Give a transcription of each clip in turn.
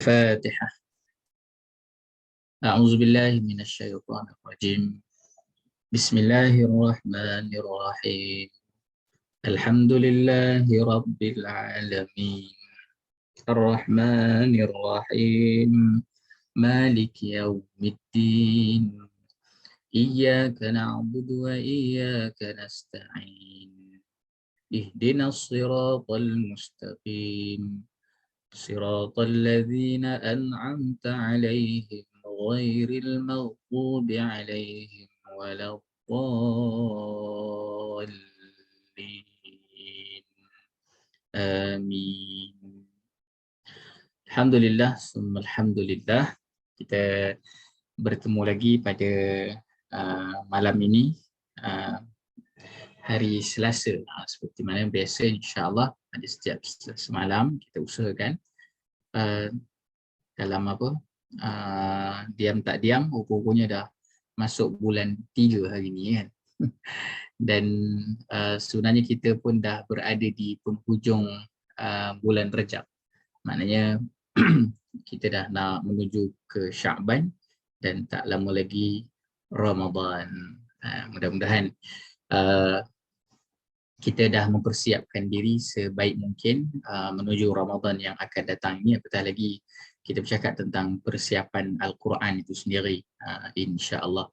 فاتحة. أعوذ بالله من الشيطان الرجيم. بسم الله الرحمن الرحيم. الحمد لله رب العالمين الرحمن الرحيم مالك يوم الدين إياك نعبد وإياك نستعين اهدنا الصراط المستقيم صراط الذين أنعمت عليهم غير المغضوب عليهم ولا الضالين آمين. Alhamdulillah, alhamdulillah, kita bertemu lagi pada malam ini, hari Selasa. Seperti mana biasa, insya-Allah pada setiap semalam kita usahakan dalam diam tak diam, rupa-rupanya dah masuk bulan 3 hari ni kan. Dan sebenarnya kita pun dah berada di penghujung bulan Rejab. Maknanya kita dah nak menuju ke Sya'ban dan tak lama lagi Ramadan. Mudah-mudahan kita dah mempersiapkan diri sebaik mungkin menuju Ramadan yang akan datang ini. Apatah lagi kita bercakap tentang persiapan Al-Quran itu sendiri, insya-Allah.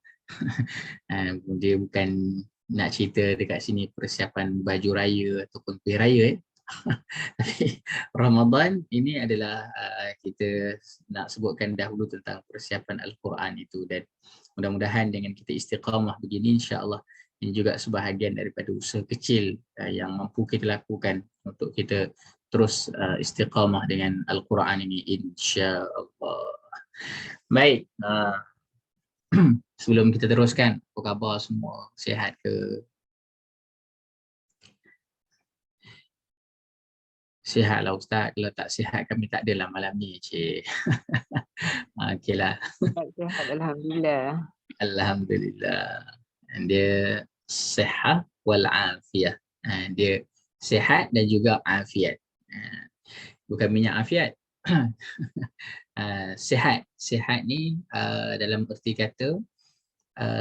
Dia bukan nak cerita dekat sini persiapan baju raya ataupun kuih raya. Tapi Ramadan ini adalah kita nak sebutkan dahulu tentang persiapan Al-Quran itu, dan mudah-mudahan dengan kita istiqamah begini, insya-Allah ini juga sebahagian daripada usaha kecil yang mampu kita lakukan untuk kita terus istiqamah dengan Al-Quran ini, insya-Allah. Baik, sebelum kita teruskan, apa khabar semua? Sihat ke? Sihatlah Ustaz. Kalau tak sihat kami tak adalah malam ni, cik. Okeylah. Sihat, alhamdulillah. Alhamdulillah. Dia sihat wal afiyah. Dia sihat dan juga afiat. Bukan minyak afiat. Sihat. Sihat ni dalam erti kata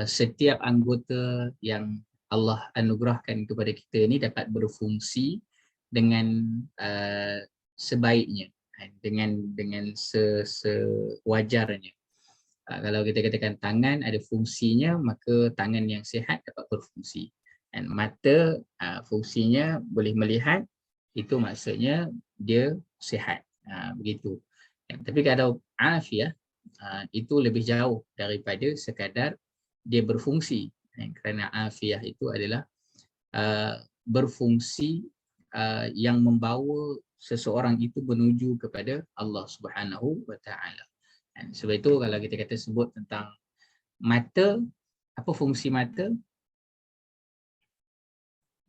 setiap anggota yang Allah anugerahkan kepada kita ni dapat berfungsi dengan sebaiknya, dengan sewajarnya. Kalau kita katakan tangan ada fungsinya, maka tangan yang sihat dapat berfungsi. Dan mata fungsinya boleh melihat, itu maksudnya dia sihat. Begitu. Tapi kalau afiah, itu lebih jauh daripada sekadar dia berfungsi. Kerana afiah itu adalah berfungsi yang membawa seseorang itu menuju kepada Allah Subhanahu wa Ta'ala. Sebab itu kalau kita kata sebut tentang mata, apa fungsi mata?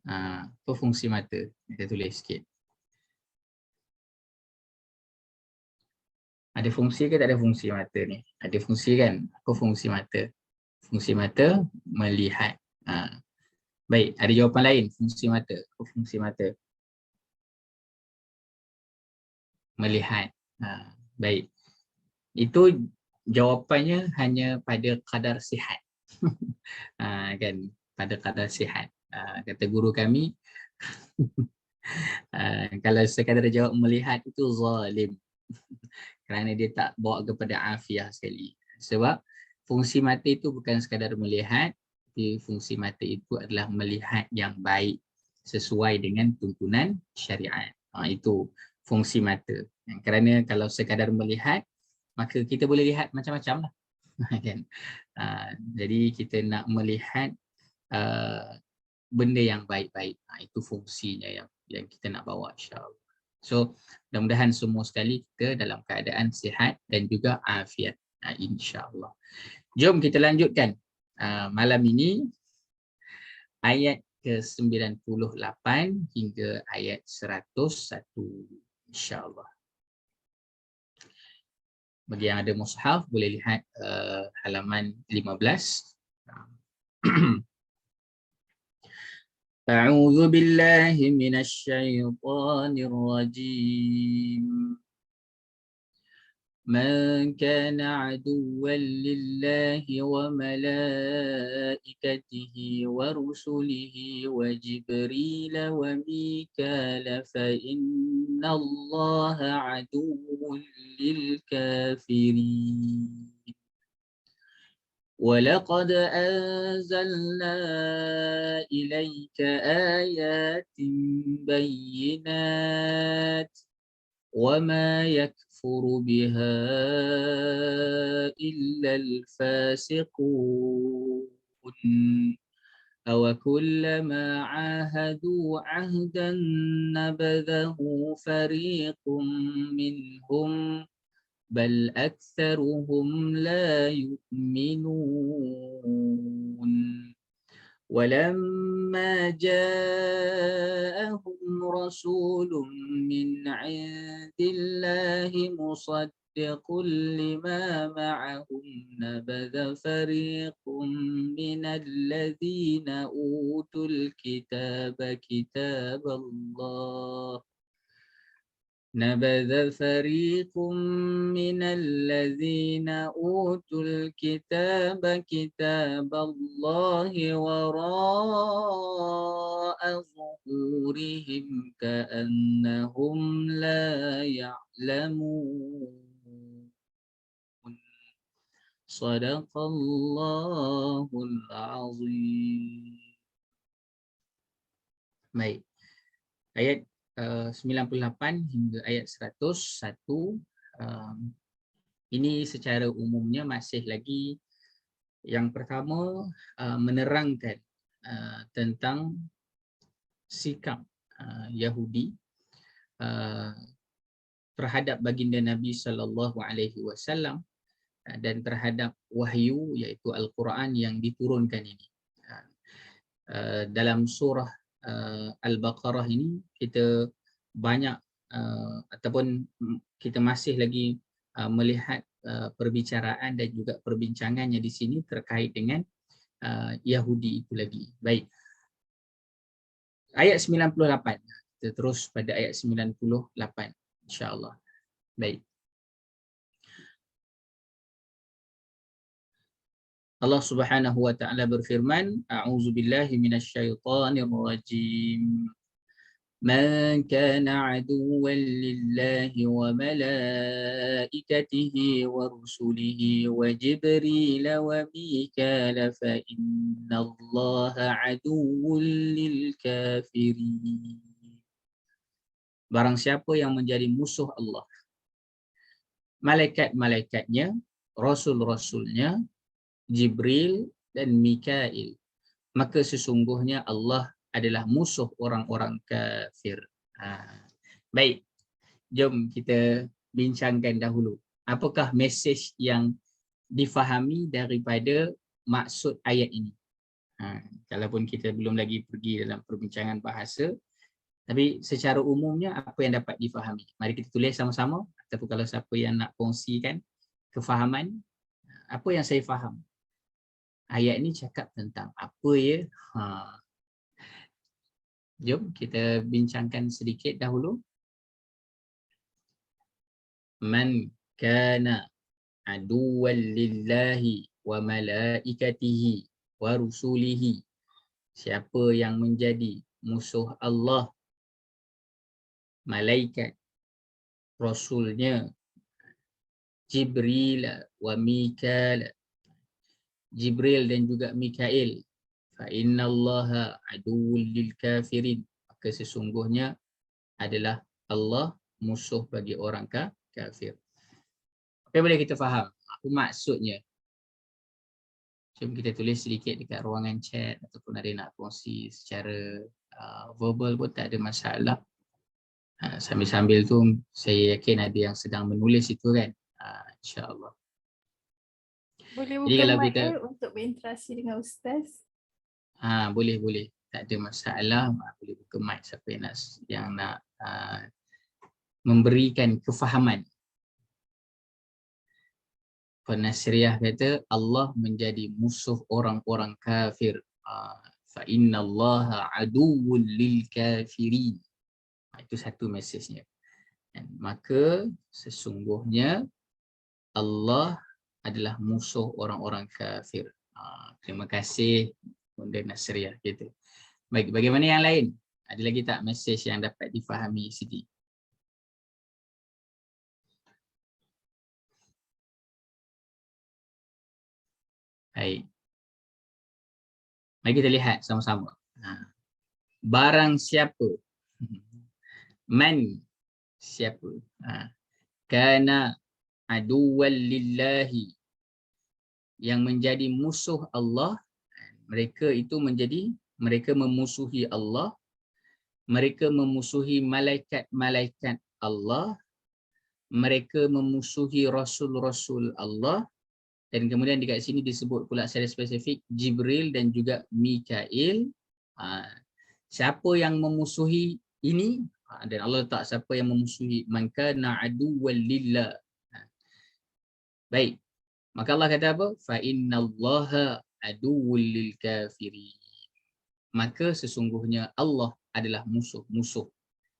Apa fungsi mata? Kita tulis sikit. Ada fungsi ke tak ada fungsi mata ni? Ada fungsi kan? Apa fungsi mata? Fungsi mata melihat. Baik, ada jawapan lain fungsi mata. Apa fungsi mata? Melihat. Baik. Itu jawapannya hanya pada kadar sihat. Kan, pada kadar sihat. Kata guru kami, kalau sekadar jawab melihat itu zalim. Kerana dia tak bawa kepada afiah sekali. Sebab fungsi mata itu bukan sekadar melihat, tapi fungsi mata itu adalah melihat yang baik sesuai dengan tuntunan syariat. Itu fungsi mata. Kerana kalau sekadar melihat, maka kita boleh lihat macam-macam lah. Kan? Jadi kita nak melihat benda yang baik-baik. Itu fungsinya yang kita nak bawa, insya-Allah. So, mudah-mudahan semua sekali kita dalam keadaan sihat dan juga afiat, insya-Allah. Jom kita lanjutkan malam ini ayat ke-98 hingga ayat 101, insya-Allah. Bagi yang ada mushaf boleh lihat halaman 15. A'udzu billahi minasy syaithanir rajim. من كان عدوا لله وملائكته ورسله وجبريل وميكال فإن الله عدو للكافرين ولقد أنزلنا إليك آيات بينات وما يكفر بها إلا الفاسقون أو كلما عاهدوا عهدا نبذه فريق منهم بل أكثرهم لا يؤمنون ولما جاءهم رسول من عند الله مصدق لما معهم نبذ فريق من الذين أوتوا الكتاب كتاب الله نبذ فريق من الذين أوتوا الكتاب كتاب الله وراء ظهورهم كأنهم لا يعلمون صدق الله العظيم. Baik, ayat 98 hingga ayat 101 ini secara umumnya masih lagi yang pertama menerangkan tentang sikap Yahudi terhadap baginda Nabi sallallahu alaihi wasallam dan terhadap wahyu iaitu Al-Quran yang diturunkan ini. Dalam surah Al-Baqarah ini kita banyak ataupun kita masih lagi melihat perbicaraan dan juga perbincangannya di sini terkait dengan Yahudi itu lagi. Baik. Ayat 98. Kita terus pada ayat 98 insya-Allah. Baik. Allah Subhanahu wa taala berfirman, A'udzubillahi minasyaitonir rajim. Man kana aduwwan lillahi wa malaikatihi wa rusulihi wa Jibril wa Mikal fa innallaha aduwwun lil kafirin. Barang siapa yang menjadi musuh Allah, malaikat-malaikatnya, rasul-rasulnya, Jibril dan Mikail, maka sesungguhnya Allah adalah musuh orang-orang kafir. Baik, jom kita bincangkan dahulu. Apakah mesej yang difahami daripada maksud ayat ini? Kalaupun kita belum lagi pergi dalam perbincangan bahasa, tapi secara umumnya apa yang dapat difahami? Mari kita tulis sama-sama, ataupun kalau siapa yang nak kongsikan kefahaman, apa yang saya faham? Ayat ni cakap tentang apa ya? Jom kita bincangkan sedikit dahulu. Man kana aduwwan lillahi wa malaikatihi wa rusulihi. Siapa yang menjadi musuh Allah, malaikat, rasulnya, Jibril wa Mikal, Jibril dan juga Mikail, fa innallaha aduwwul lil kafirin, maka sesungguhnya adalah Allah musuh bagi orang kafir. Apa yang boleh kita faham? Apa maksudnya? Jom kita tulis sedikit dekat ruangan chat ataupun ada nak kongsi secara verbal pun tak ada masalah. Sambil-sambil tu saya yakin ada yang sedang menulis itu kan. InsyaAllah. Boleh Jadi buka kalau mic kita untuk berinteraksi dengan Ustaz. boleh, tak ada masalah. Boleh buka mic siapa yang nak memberikan kefahaman. Penasriah kata Allah menjadi musuh orang-orang kafir. Fa innallaha aduwwun lil kafirin. Itu satu mesejnya. Dan maka sesungguhnya Allah adalah musuh orang-orang kafir. Terima kasih Bunda Nasriah gitu. Baik, bagaimana yang lain? Ada lagi tak mesej yang dapat difahami Siti? Baik. Mari kita lihat sama-sama. Barang siapa? Man siapa? Kana aduwwan lillahi, yang menjadi musuh Allah, mereka itu mereka memusuhi Allah, mereka memusuhi malaikat-malaikat Allah, mereka memusuhi rasul-rasul Allah, dan kemudian dekat sini disebut pula secara spesifik Jibril dan juga Mikail. Siapa yang memusuhi ini? Dan Allah tak siapa yang memusuhi, man kana aduwwan lillah. Baik. Maka Allah kata apa? Fa innallaha aduwwul lil kafirin. Maka sesungguhnya Allah adalah musuh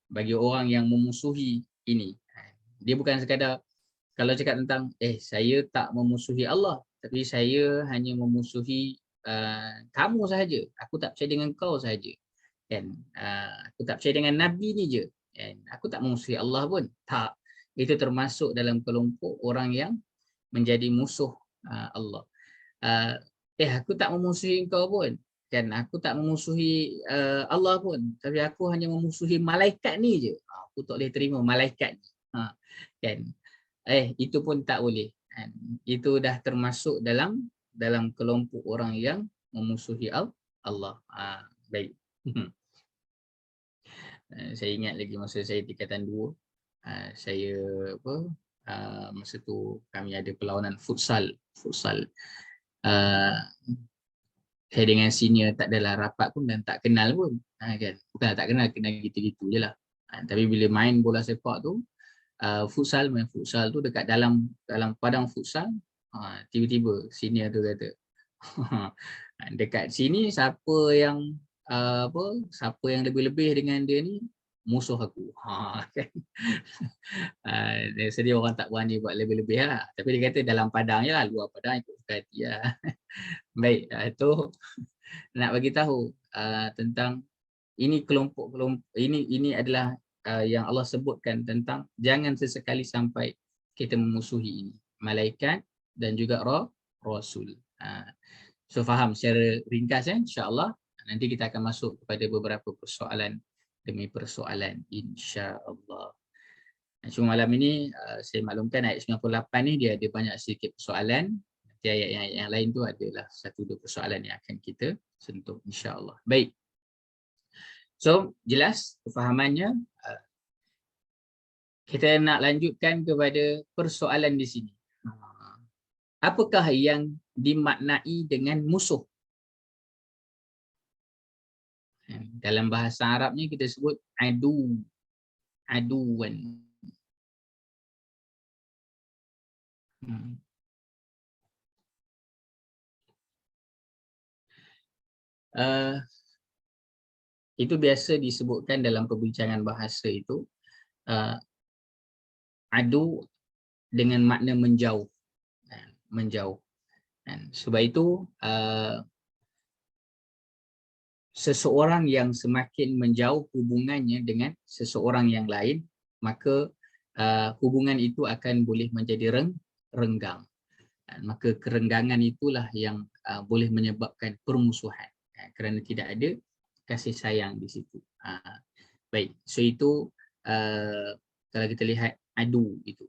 bagi orang yang memusuhi ini. Dia bukan sekadar kalau cakap tentang saya tak memusuhi Allah, tapi saya hanya memusuhi kamu sahaja. Aku tak percaya dengan kau sahaja. Kan? Aku tak percaya dengan Nabi ni je. Kan? Aku tak memusuhi Allah pun. Tak. Itu termasuk dalam kelompok orang yang menjadi musuh Allah. Aku tak memusuhi kau pun. Kan? Aku tak memusuhi Allah pun. Tapi aku hanya memusuhi malaikat ni je. Aku tak boleh terima malaikat ni. Kan? Itu pun tak boleh. Kan? Itu dah termasuk dalam kelompok orang yang memusuhi Allah. Baik. Saya ingat lagi masa saya tingkatan 2, saya masa tu kami ada perlawanan futsal. Saya dengan senior tak adalah rapat pun dan tak kenal pun, kan? Bukan tak kenal gitu-gitu je lah. Tapi bila main bola sepak tu, main futsal tu dekat dalam padang futsal, tiba-tiba senior tu kata, dekat sini siapa yang lebih-lebih dengan dia ni musuh aku. Kan? Jadi orang tak berani buat lebih-lebih lah. Tapi dia kata dalam padang je lah, luar padang ikut hati lah. Baik, itu nak bagi tahu tentang ini kelompok-kelompok ini adalah yang Allah sebutkan tentang jangan sesekali sampai kita memusuhi ini, malaikat dan juga rasul. So faham secara ringkas insya-Allah. Nanti kita akan masuk kepada beberapa persoalan demi persoalan insya-Allah. Cuma malam ini saya maklumkan ayat 98 ni dia ada banyak sedikit persoalan. Nanti ayat yang lain tu adalah 1-2 persoalan yang akan kita sentuh insya-Allah. Baik. So jelas kefahamannya. Kita nak lanjutkan kepada persoalan di sini. Apakah yang dimaknai dengan musuh? Dalam bahasa Arabnya kita sebut aduwan. Itu biasa disebutkan dalam perbincangan bahasa itu adu dengan makna menjauh. Sebab itu seseorang yang semakin menjauh hubungannya dengan seseorang yang lain, maka hubungan itu akan boleh menjadi renggang. Maka kerenggangan itulah yang boleh menyebabkan permusuhan kerana tidak ada kasih sayang di situ. Baik, so itu kalau kita lihat adu itu.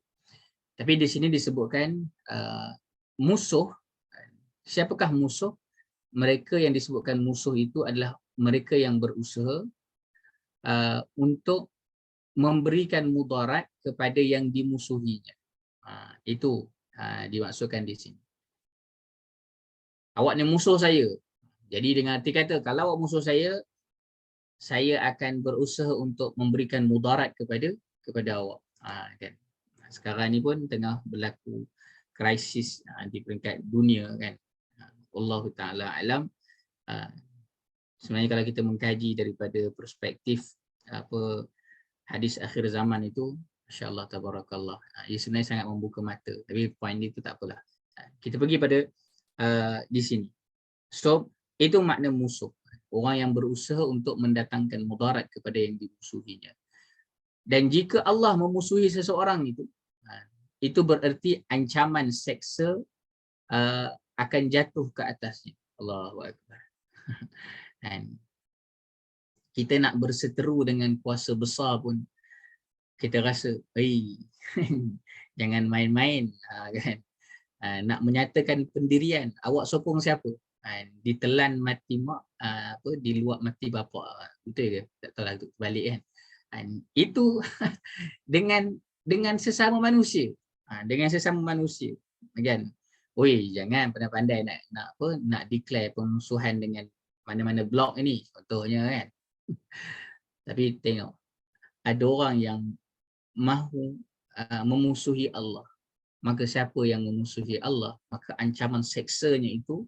Tapi di sini disebutkan musuh. Siapakah musuh? Mereka yang disebutkan musuh itu adalah mereka yang berusaha untuk memberikan mudarat kepada yang dimusuhinya. Itu dimaksudkan di sini. Awak ni musuh saya. Jadi dengan arti kata kalau awak musuh saya akan berusaha untuk memberikan mudarat kepada awak. Kan? Sekarang ni pun tengah berlaku krisis di peringkat dunia kan. Allah Ta'ala alam. Sebenarnya kalau kita mengkaji daripada perspektif hadis akhir zaman itu, Masya-Allah, tabarakallah. Ia sebenarnya sangat membuka mata. Tapi poin dia tu tak apalah. Kita pergi pada di sini. So, itu makna musuh. Orang yang berusaha untuk mendatangkan mudarat kepada yang dimusuhinya. Dan jika Allah memusuhi seseorang itu bererti ancaman seksa akan jatuh ke atasnya. Allahu Akbar. Dan kita nak berseteru dengan kuasa besar pun kita rasa, jangan main-main, kan? Nak menyatakan pendirian, awak sokong siapa? Ditelan mati mak, diluap mati bapa. Betul ke? Tak tahu lah, balik kan. Itu dengan sesama manusia. Dengan sesama manusia, kan? Oi, jangan pandai-pandai nak declare pemusuhan dengan mana-mana blok ini, contohnya kan. Tapi tengok, ada orang yang mahu memusuhi Allah. Maka siapa yang memusuhi Allah, maka ancaman seksanya itu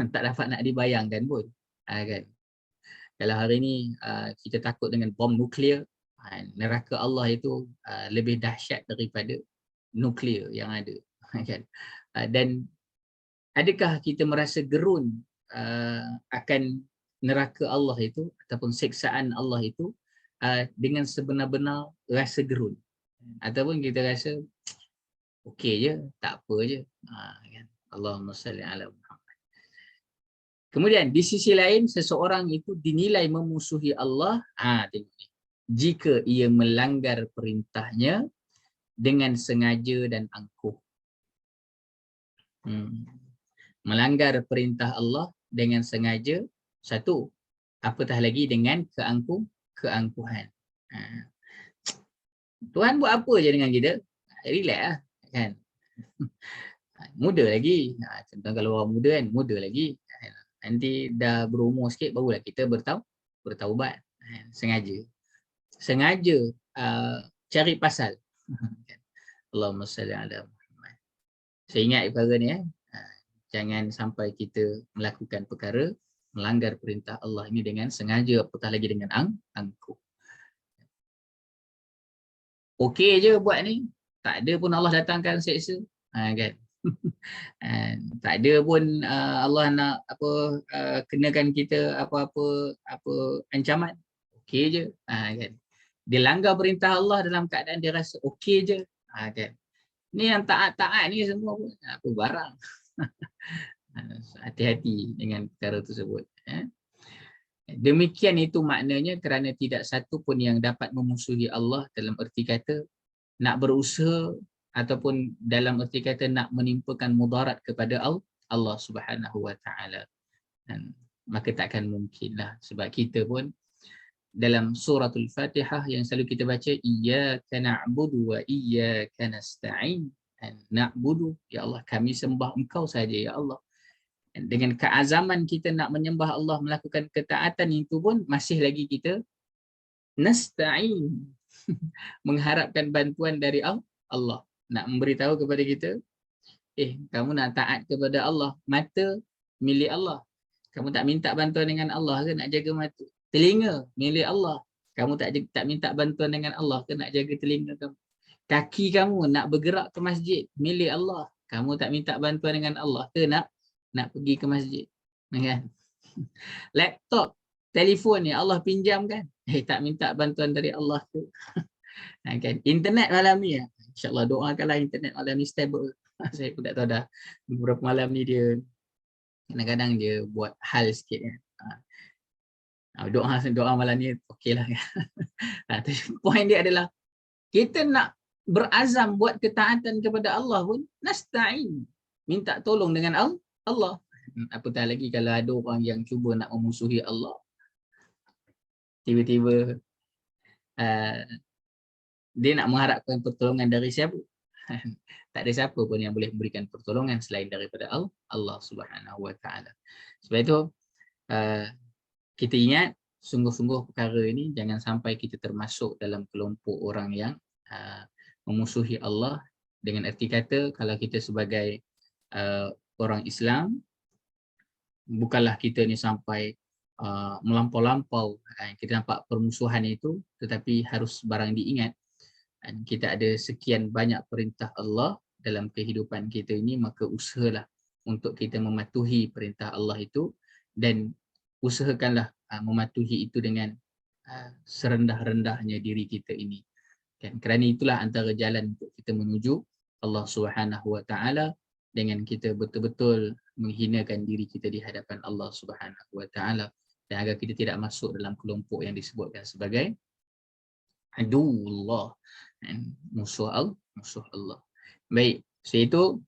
tak dapat nak dibayangkan pun, kan. Kalau hari ini kita takut dengan bom nuklear, neraka Allah itu lebih dahsyat daripada nuklear yang ada, kan. Dan adakah kita merasa gerun akan neraka Allah itu ataupun seksaan Allah itu dengan sebenar-benar rasa gerun, ataupun kita rasa okey je, tak apa je, kan. Allahumma salli ala Muhammad. Kemudian di sisi lain, seseorang itu dinilai memusuhi Allah tengok ni, jika ia melanggar perintahnya dengan sengaja dan angkuh. Melanggar perintah Allah dengan sengaja, satu, apatah lagi dengan keangkuhan. Tuhan buat apa je dengan kita? Relax lah, kan. Muda lagi. Contoh kalau orang muda kan, muda lagi. Nanti dah berumur sikit barulah kita bertaubat. Sengaja cari pasal. Allahumma salli ala Muhammad. Saya ingat perkara ni, jangan sampai kita melakukan perkara melanggar perintah Allah ini dengan sengaja, apatah lagi dengan angkuh. Okey je buat ni, tak ada pun Allah datangkan seksa, kan. Tak ada pun Allah nak kenakan kita apa ancaman, okey je, kan. Dia langgar perintah Allah dalam keadaan dia rasa okey je, kan. Ni yang taat-taat ni semua apa barang. Hati-hati dengan perkara tersebut. Demikian itu maknanya kerana tidak satu pun yang dapat memusuhi Allah dalam erti kata nak berusaha ataupun dalam erti kata nak menimpakan mudarat kepada Allah Subhanahu wa taala. Maka takkan mungkinlah, sebab kita pun dalam suratul Fatihah yang selalu kita baca, iyyaka na'budu wa iyyaka nasta'in. Na'budu, ya Allah, kami sembah Engkau saja ya Allah. Dengan keazaman kita nak menyembah Allah, melakukan ketaatan itu pun masih lagi kita nasta'in, mengharapkan bantuan dari Allah. Nak memberitahu kepada kita, kamu nak taat kepada Allah, mata milik Allah, kamu tak minta bantuan dengan Allah ke nak jaga mata? Telinga milik Allah, kamu tak minta bantuan dengan Allah ke nak jaga telinga kamu? Kaki kamu nak bergerak ke masjid, milik Allah, kamu tak minta bantuan dengan Allah ke nak pergi ke masjid, kan? Laptop, telefon ni Allah pinjamkan, tak minta bantuan dari Allah tu. Kan? Internet malam ni, insya-Allah doakanlah internet malam ni stable. Saya pun tak tahu dah, beberapa malam ni dia kadang-kadang dia buat hal sikit, kan. Doa malam ni okeylah, kan. Tapi poin dia adalah kita nak berazam buat ketaatan kepada Allah pun nasta'in, minta tolong dengan Allah. Apatah lagi kalau ada orang yang cuba nak memusuhi Allah, tiba-tiba dia nak mengharapkan pertolongan dari siapa? Tak ada siapa pun yang boleh memberikan pertolongan selain daripada Allah Subhanahu wa taala. Sebab itu kita ingat sungguh-sungguh perkara ini, jangan sampai kita termasuk dalam kelompok orang yang memusuhi Allah, dengan erti kata kalau kita sebagai orang Islam, bukanlah kita ni sampai melampau-lampau. Kita nampak permusuhan itu, tetapi harus barang diingat. Dan kita ada sekian banyak perintah Allah dalam kehidupan kita ini, maka usahalah untuk kita mematuhi perintah Allah itu, dan usahakanlah mematuhi itu dengan serendah-rendahnya diri kita ini. Dan kerana itulah antara jalan untuk kita menuju Allah Subhanahu Wa Taala, dengan kita betul-betul menghinakan diri kita di hadapan Allah Subhanahu Wa Taala, dan agar kita tidak masuk dalam kelompok yang disebutkan sebagai aduullah, musuh Allah. Baik, so itu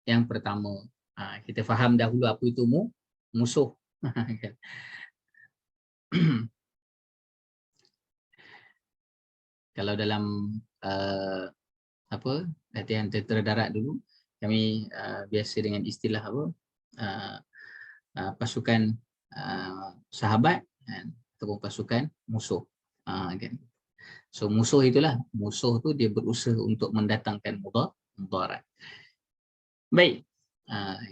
yang pertama. Kita faham dahulu apa itu musuh. Kalau dalam latihan tentera darat dulu, kami biasa dengan istilah pasukan sahabat ataupun pasukan musuh. Kan? So musuh itulah, musuh tu dia berusaha untuk mendatangkan mudarat. Baik,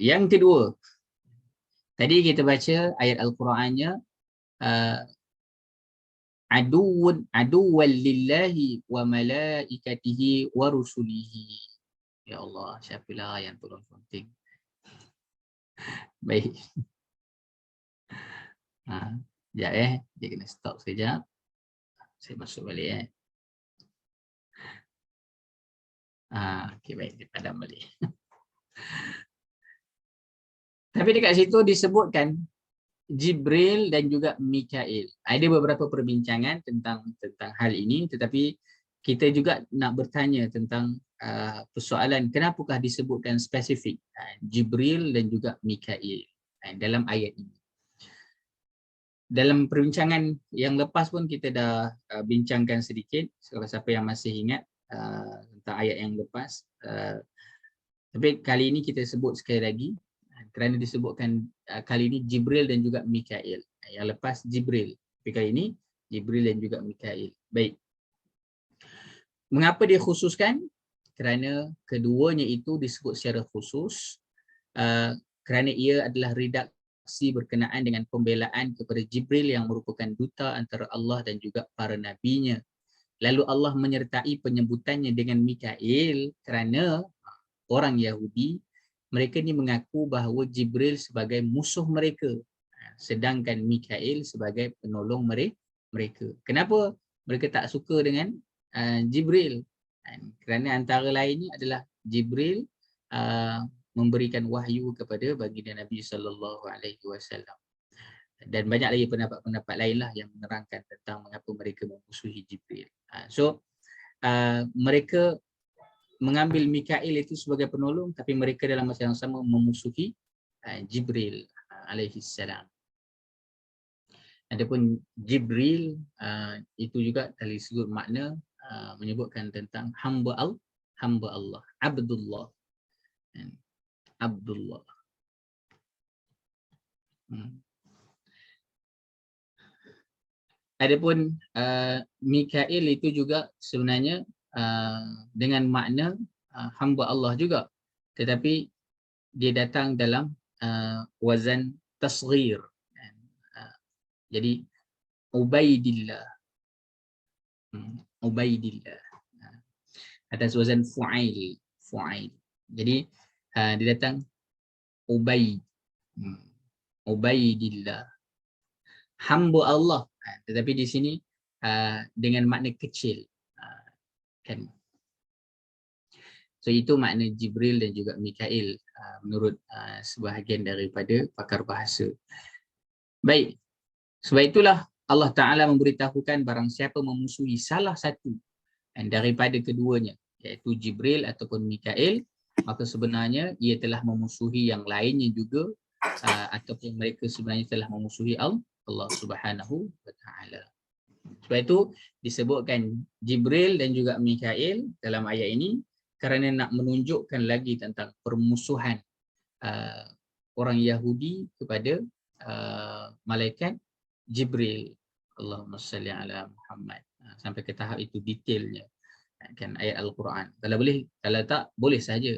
yang kedua, tadi kita baca ayat Al-Qurannya, aduwwan lillahi wa malaikatihi wa rusulihi. Ya Allah, siapalah yang tolong penting. Baik. Sekejap dia kena stop sekejap. Saya masuk balik okey, baik, dia padam balik. Tapi dekat situ disebutkan Jibril dan juga Mikail. Ada beberapa perbincangan tentang hal ini, tetapi kita juga nak bertanya tentang persoalan kenapakah disebutkan spesifik Jibril dan juga Mikail dalam ayat ini. Dalam perbincangan yang lepas pun kita dah bincangkan sedikit, siapa yang masih ingat tentang ayat yang lepas. Tapi kali ini kita sebut sekali lagi kerana disebutkan kali ini Jibril dan juga Mikail. Yang lepas Jibril, tapi kali ini Jibril dan juga Mikail. Baik. Mengapa dia khususkan? Kerana keduanya itu disebut secara khusus kerana ia adalah redaksi berkenaan dengan pembelaan kepada Jibril yang merupakan duta antara Allah dan juga para nabinya. Lalu Allah menyertai penyebutannya dengan Mikail kerana orang Yahudi, mereka ni mengaku bahawa Jibril sebagai musuh mereka, sedangkan Mikail sebagai penolong mereka. Kenapa mereka tak suka dengan Jibril? Kerana antara lainnya adalah Jibril memberikan wahyu kepada baginda Nabi SAW. Dan banyak lagi pendapat-pendapat lainlah yang menerangkan tentang mengapa mereka memusuhi Jibril. Mereka mengambil Mikail itu sebagai penolong, tapi mereka dalam masa yang sama memusuhi Jibril alaihissalam. Adapun Jibril itu juga dari sudut makna menyebutkan tentang hamba Allah, Abdullah. Abdullah. Adapun Mikail itu juga sebenarnya dengan makna hamba Allah juga, tetapi dia datang dalam wazan tasghir. Jadi Ubaidillah, Ubaidillah atas wazan fu'ail. Jadi dia datang Ubaidillah, hamba Allah, tetapi di sini dengan makna kecil, kan. So itu makna Jibril dan juga Mikail menurut sebahagian daripada pakar bahasa. Baik, sebab itulah Allah Ta'ala memberitahukan barang siapa memusuhi salah satu daripada keduanya, iaitu Jibril ataupun Mikail, maka sebenarnya ia telah memusuhi yang lainnya juga, ataupun mereka sebenarnya telah memusuhi Allah Subhanahu Wa Ta'ala. Sebab itu disebutkan Jibril dan juga Mikail dalam ayat ini kerana nak menunjukkan lagi tentang permusuhan orang Yahudi kepada malaikat Jibril. Allahumma salli ala Muhammad. Sampai ke tahap itu detailnya, kan, ayat Al-Quran. Kalau boleh, kalau tak boleh saja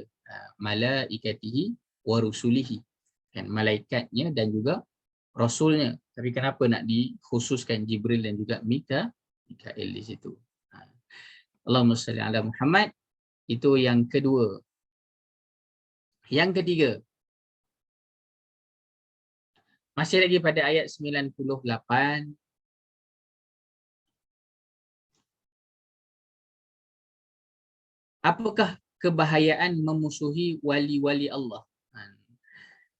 malaikatihi wa rusulihi, kan, malaikatnya dan juga Rasulnya. Tapi kenapa nak dikhususkan Jibril dan juga Mikail di situ? Allahumma salli ala Muhammad. Itu yang kedua. Yang ketiga, masih lagi pada ayat 98. Apakah kebahayaan memusuhi wali-wali Allah?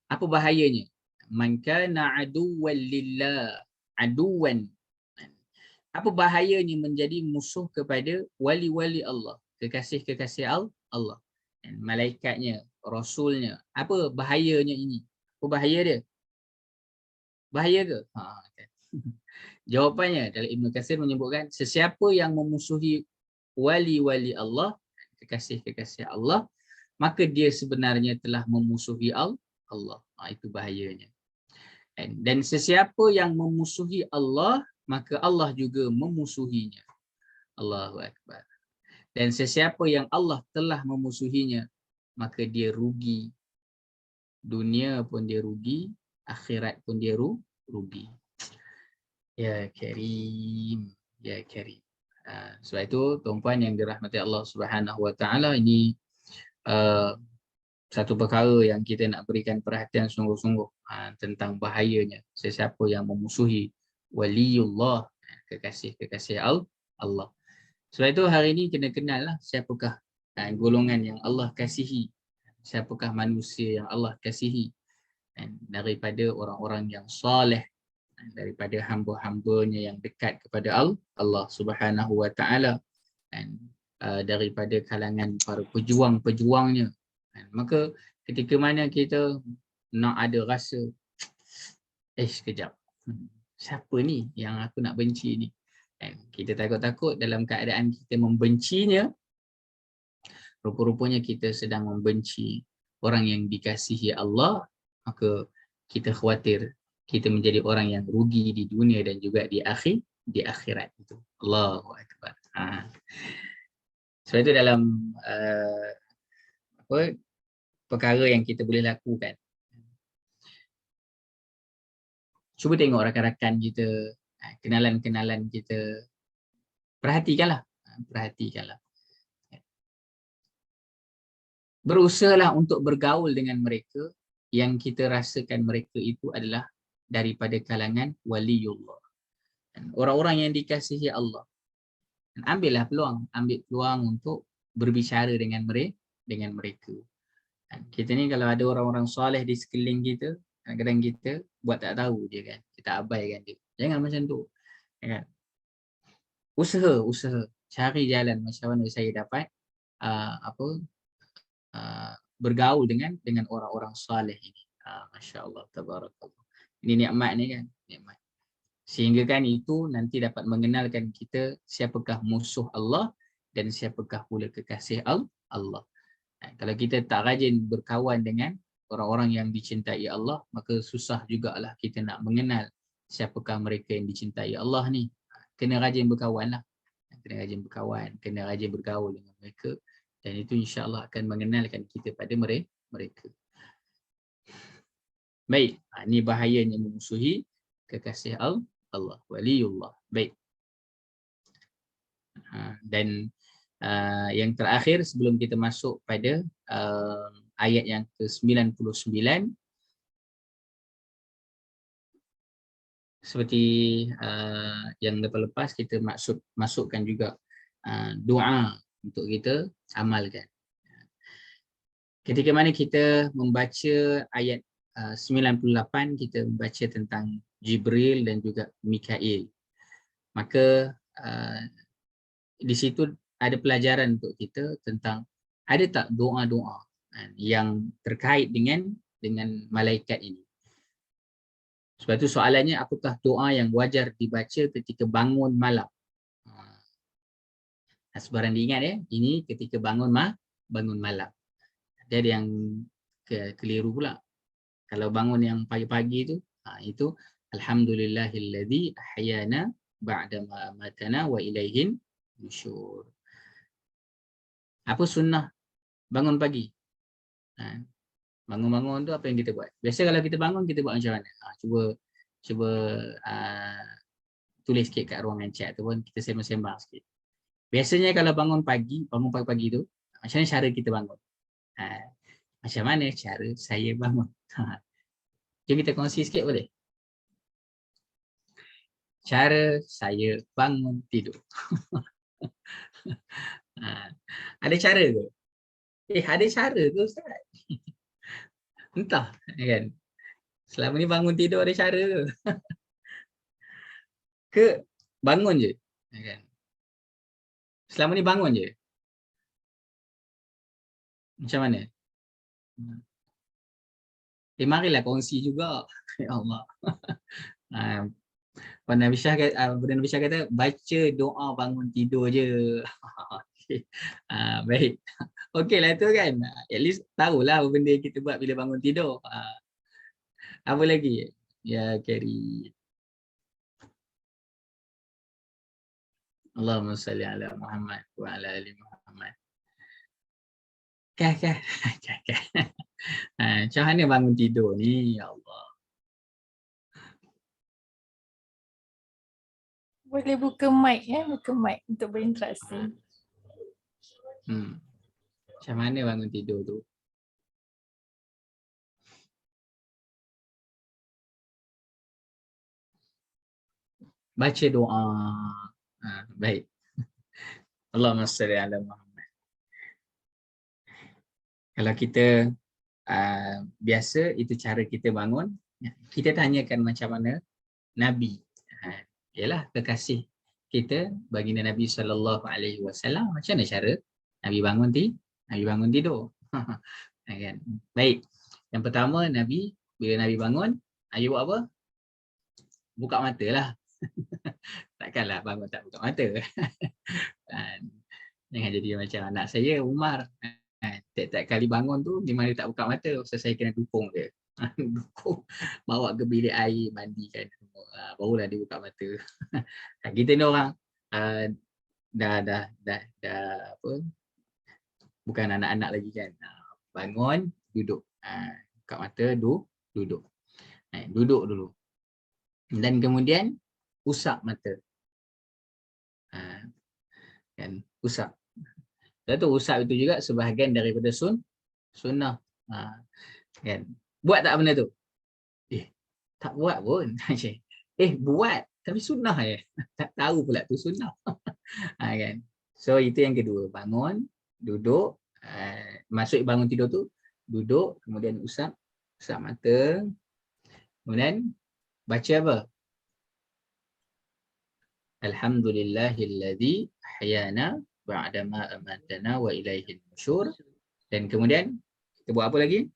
Apa bahayanya? Man kana aduwwan lillah, aduwan. Apa bahayanya menjadi musuh kepada wali-wali Allah, kekasih-kekasih Allah, malaikatnya, rasulnya? Apa bahayanya ini? Apa bahaya dia? Bahaya ke? Okay. Jawapannya dalam Ibn Katsir menyebutkan, sesiapa yang memusuhi wali-wali Allah, kekasih-kekasih Allah, maka dia sebenarnya telah memusuhi Allah. Itu bahayanya. Dan sesiapa yang memusuhi Allah, maka Allah juga memusuhinya. Allahu Akbar. Dan sesiapa yang Allah telah memusuhinya, maka dia rugi. Dunia pun dia rugi, akhirat pun dia rugi. Ya Karim, ya Karim. Sebab itu tuan-puan yang dirahmati Allah Subhanahu Wa Taala, ini satu perkara yang kita nak berikan perhatian sungguh-sungguh tentang bahayanya sesiapa yang memusuhi waliullah, kekasih-kekasih Allah. Sebab itu hari ini kena kenal lah siapakah golongan yang Allah kasihi, siapakah manusia yang Allah kasihi, daripada orang-orang yang soleh, daripada hamba-hambanya yang dekat kepada Allah Subhanahu Wa Taala, daripada kalangan para pejuang-pejuangnya. Maka ketika mana kita nak ada rasa, sekejap, siapa ni yang aku nak benci ni? Kita takut-takut dalam keadaan kita membencinya, rupa-rupanya kita sedang membenci orang yang dikasihi Allah, maka kita khawatir kita menjadi orang yang rugi di dunia dan juga di akhirat itu. Allahu Akbar. Sebab itu dalam perkara yang kita boleh lakukan, cuba tengok rakan-rakan kita, kenalan-kenalan kita, perhatikanlah. Berusahalah untuk bergaul dengan mereka yang kita rasakan mereka itu adalah daripada kalangan waliullah, orang-orang yang dikasihi Allah. Ambil peluang untuk berbicara dengan mereka. Kita ni kalau ada orang-orang soleh di sekeliling kita, kadang-kadang kita buat tak tahu je kan, kita abaikan dia. Jangan macam tu, kan? Usaha cari jalan macam mana saya dapat bergaul dengan orang-orang soleh ini. Masya-Allah, tabarakallah. Ini nikmat ni kan, nikmat. Sehingga kan itu nanti dapat mengenalkan kita siapakah musuh Allah dan siapakah pula kekasih Allah. Kalau kita tak rajin berkawan dengan orang-orang yang dicintai Allah, maka susah jugalah kita nak mengenal siapakah mereka yang dicintai Allah ni. Kena rajin berkawan lah. Kena rajin berkawan, kena rajin bergaul dengan mereka. Dan itu insya-Allah akan mengenalkan kita pada mereka. Baik, ini bahayanya memusuhi kekasih Allah, waliullah. Baik. Dan yang terakhir sebelum kita masuk pada ayat yang ke-99, seperti yang lepas-lepas kita masukkan juga doa untuk kita amalkan. Ketika mana kita membaca ayat 98, kita membaca tentang Jibril dan juga Mikail, maka di situ ada pelajaran untuk kita tentang ada tak doa-doa yang terkait dengan malaikat ini. Sebab itu soalannya, apakah doa yang wajar dibaca ketika bangun malam? Sebarang diingat ya, ini ketika bangun malam. Ada yang keliru pula. Kalau bangun yang pagi-pagi itu alhamdulillahilladzi ahyana ba'da ma amatana wa ilaihin nusyur. Apa sunnah bangun pagi? Bangun-bangun tu apa yang kita buat? Biasa kalau kita bangun, kita buat macam mana? Cuba cuba tulis sikit kat ruangan chat tu pun, kita sembang-sembang sikit. Biasanya kalau bangun pagi-pagi tu, macam mana cara kita bangun? Macam mana cara saya bangun? Jom kita kongsi sikit boleh? Cara saya bangun tidur. Ada cara ke? Ada cara ke Ustaz? Entah kan. Selama ni bangun tidur ada cara ke? Ke bangun je? Kan? Selama ni bangun je? Macam mana? Marilah kongsi juga. Ya Allah. Nabi Syah kata baca doa bangun tidur je. Baik. Okeylah tu kan. At least tahulah apa benda yang kita buat bila bangun tidur. Apa lagi? Ya, Kari. Allahumma salli ala Muhammad wa ala ali Muhammad. Kah. Macam mana bangun tidur ni? Ya Allah. Boleh buka mic buka mic untuk berinteraksi. Macam mana bangun tidur tu? Baca doa. Baik. Allahumma salli ala Muhammad. Kalau kita biasa itu cara kita bangun, kita tanyakan macam mana Nabi. Ialah kekasih kita, baginda Nabi SAW, macam mana cara Nabi bangun tidur. Kan? Baik. Yang pertama, Nabi bila Nabi bangun, Nabi buat apa? Buka mata lah. Takkanlah bangun tak buka mata. Jangan jadi macam anak saya, Umar. Tiap-tiap kali bangun tu, di mana tak buka mata, sebab saya kena dukung dia. Dukung, bawa ke bilik air, mandikan. Barulah dia buka mata. Kita ni orang dah apa? Bukan anak-anak lagi kan. Bangun, duduk. Buka mata, duduk. Duduk dulu. Dan kemudian usap mata. Kan, usap. Dan tu usap itu juga sebahagian daripada sunnah. Kan. Buat tak benda tu? Tak buat pun. Buat tapi sunnah je. Tak tahu pula tu sunnah. Kan. So itu yang kedua, bangun, duduk, masuk bangun tidur tu, duduk, kemudian usap mata. Kemudian baca apa? Alhamdulillahilladzi ahyana ba'dama amatana wa ilaihin nusyur. Dan kemudian kita buat apa lagi?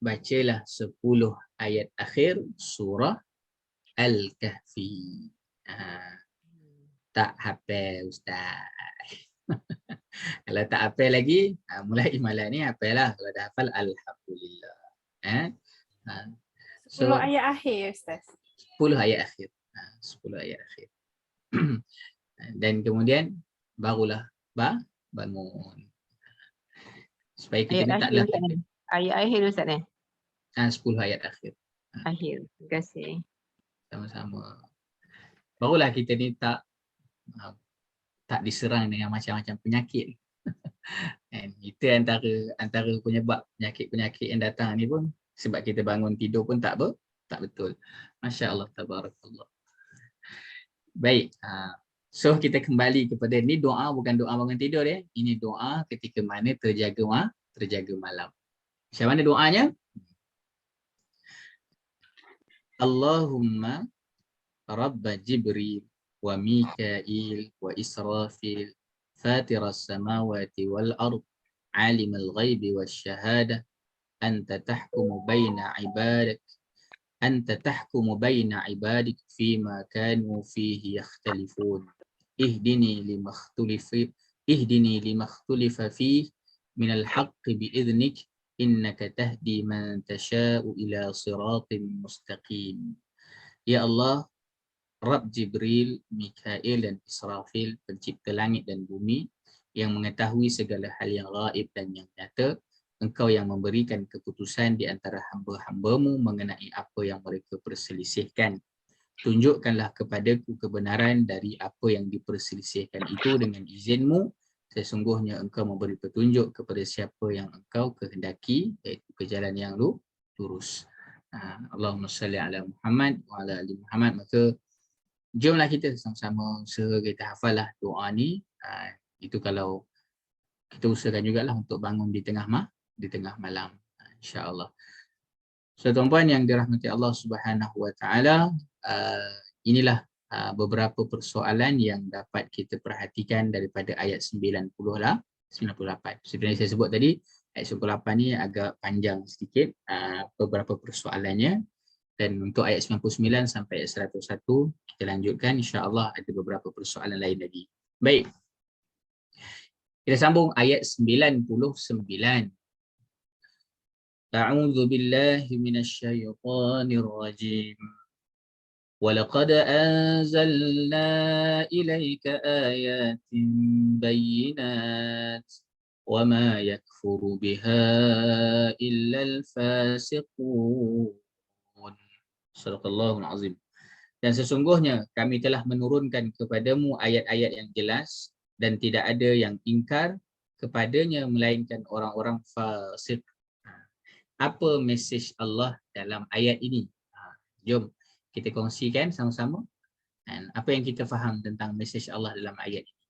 Bacalah 10 ayat akhir surah Al-Kahfi. Tak hafal Ustaz. Kalau tak hafal lagi, mulai malam ni hafal lah. Kalau dah hafal, alhamdulillah. 10 ayat akhir Ustaz. 10 ayat akhir. 10 ayat akhir. Dan kemudian barulah bangun. Supaya kita ni tak ada ayat akhir Ustaz ni. 10 ayat akhir. Akhir. Terima kasih. Sama-sama. Barulah kita ni tak diserang dengan macam-macam penyakit. And itu antara penyebab penyakit-penyakit yang datang ni pun sebab kita bangun tidur pun tak betul. Masya-Allah, tabarakallah. Baik. So kita kembali kepada ni, doa bukan doa bangun tidur ya. Ini doa ketika mana terjaga malam. Macam mana doanya? Allahumma Rabba Jibril wa Mikail wa Israfil Fatiras samawati wal ard Alimul ghaibi wasyahadah Anta tahkumu baina ibadik Fima kanu fihi yakhtalifun Ihdini limakhtulifa fih Minal haqqi bi'idhnik Innaka tahdi man tasha'u ila siratin mustaqim. Ya Allah, Rabb Jibril, Mikail dan Israfil, pencipta langit dan bumi, yang mengetahui segala hal yang gaib dan yang nyata, engkau yang memberikan keputusan di antara hamba-hambamu mengenai apa yang mereka perselisihkan. Tunjukkanlah kepadaku kebenaran dari apa yang diperselisihkan itu dengan izinmu. Sesungguhnya engkau memberi petunjuk kepada siapa yang engkau kehendaki, iaitu ke jalan yang lurus. Allahumma salli ala Muhammad wa ala ali Muhammad. Maka jomlah kita sama-sama kita hafallah doa ni. Itu kalau kita usahakan jugalah untuk bangun di tengah malam, insya-Allah. So tuan-puan yang dirahmati Allah Subhanahu wa taala, inilah beberapa persoalan yang dapat kita perhatikan daripada ayat 98. Seperti yang saya sebut tadi, ayat 98 ni agak panjang sedikit beberapa persoalannya, dan untuk ayat 99 sampai ayat 101 kita lanjutkan, insya-Allah ada beberapa persoalan lain lagi. Baik. Kita sambung ayat 99. A'udzu billahi minasyaitonir rajim. Walaqad anzalna ilaika ayatin bayyinat wama yakfuru biha illal fasiqun. Shadaqallahul azim. Dan sesungguhnya kami telah menurunkan kepadamu ayat-ayat yang jelas dan tidak ada yang ingkar kepadanya melainkan orang-orang fasik. Apa mesej Allah dalam ayat ini? Jom kita kongsikan sama-sama. Dan apa yang kita faham tentang mesej Allah dalam ayat ini?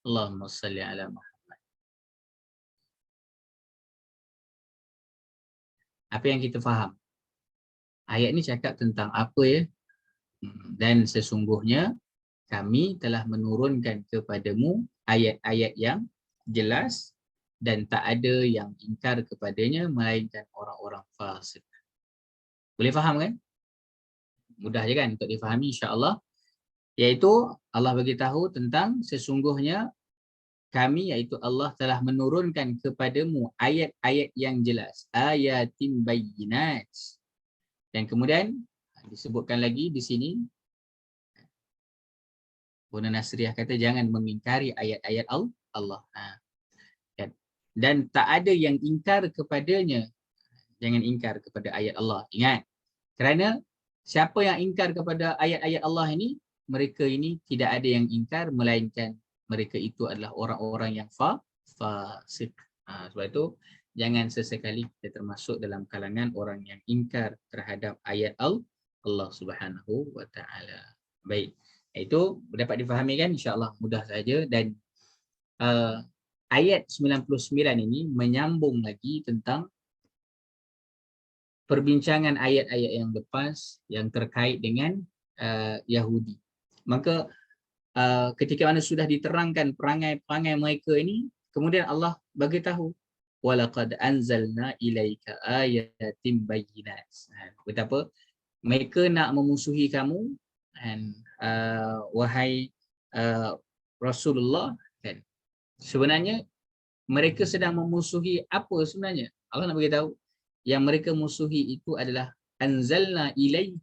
Allahumma salli ala Muhammad. Apa yang kita faham? Ayat ini cakap tentang apa ya? Dan sesungguhnya kami telah menurunkan kepadamu ayat-ayat yang jelas dan tak ada yang ingkar kepadanya melainkan orang-orang fasik. Boleh faham kan? Mudah je kan untuk difahami, insya-Allah. Iaitu Allah beritahu tentang sesungguhnya kami, iaitu Allah, telah menurunkan kepadamu ayat-ayat yang jelas, ayatin bayyinat. Dan kemudian disebutkan lagi di sini, Bunda Nasriah kata jangan mengingkari ayat-ayat Allah. Dan tak ada yang ingkar kepadanya. Jangan ingkar kepada ayat Allah. Ingat, kerana siapa yang ingkar kepada ayat-ayat Allah ini, mereka ini tidak ada yang ingkar melainkan mereka itu adalah orang-orang yang fasik. Sebab itu jangan sesekali kita termasuk dalam kalangan orang yang ingkar terhadap ayat Allah Subhanahu wa taala. Baik. Itu dapat difahami kan, insya-Allah mudah saja. Dan ayat 99 ini menyambung lagi tentang perbincangan ayat-ayat yang lepas yang terkait dengan Yahudi. Maka ketika mana sudah diterangkan perangai-perangai mereka ini, kemudian Allah bagi tahu walaqad anzalna ilaika ayatin bayyinat. Betapa mereka nak memusuhi kamu, dan wahai Rasulullah, kan? Sebenarnya mereka sedang memusuhi apa sebenarnya? Allah nak beritahu yang mereka musuhi itu adalah anzalna ilaik,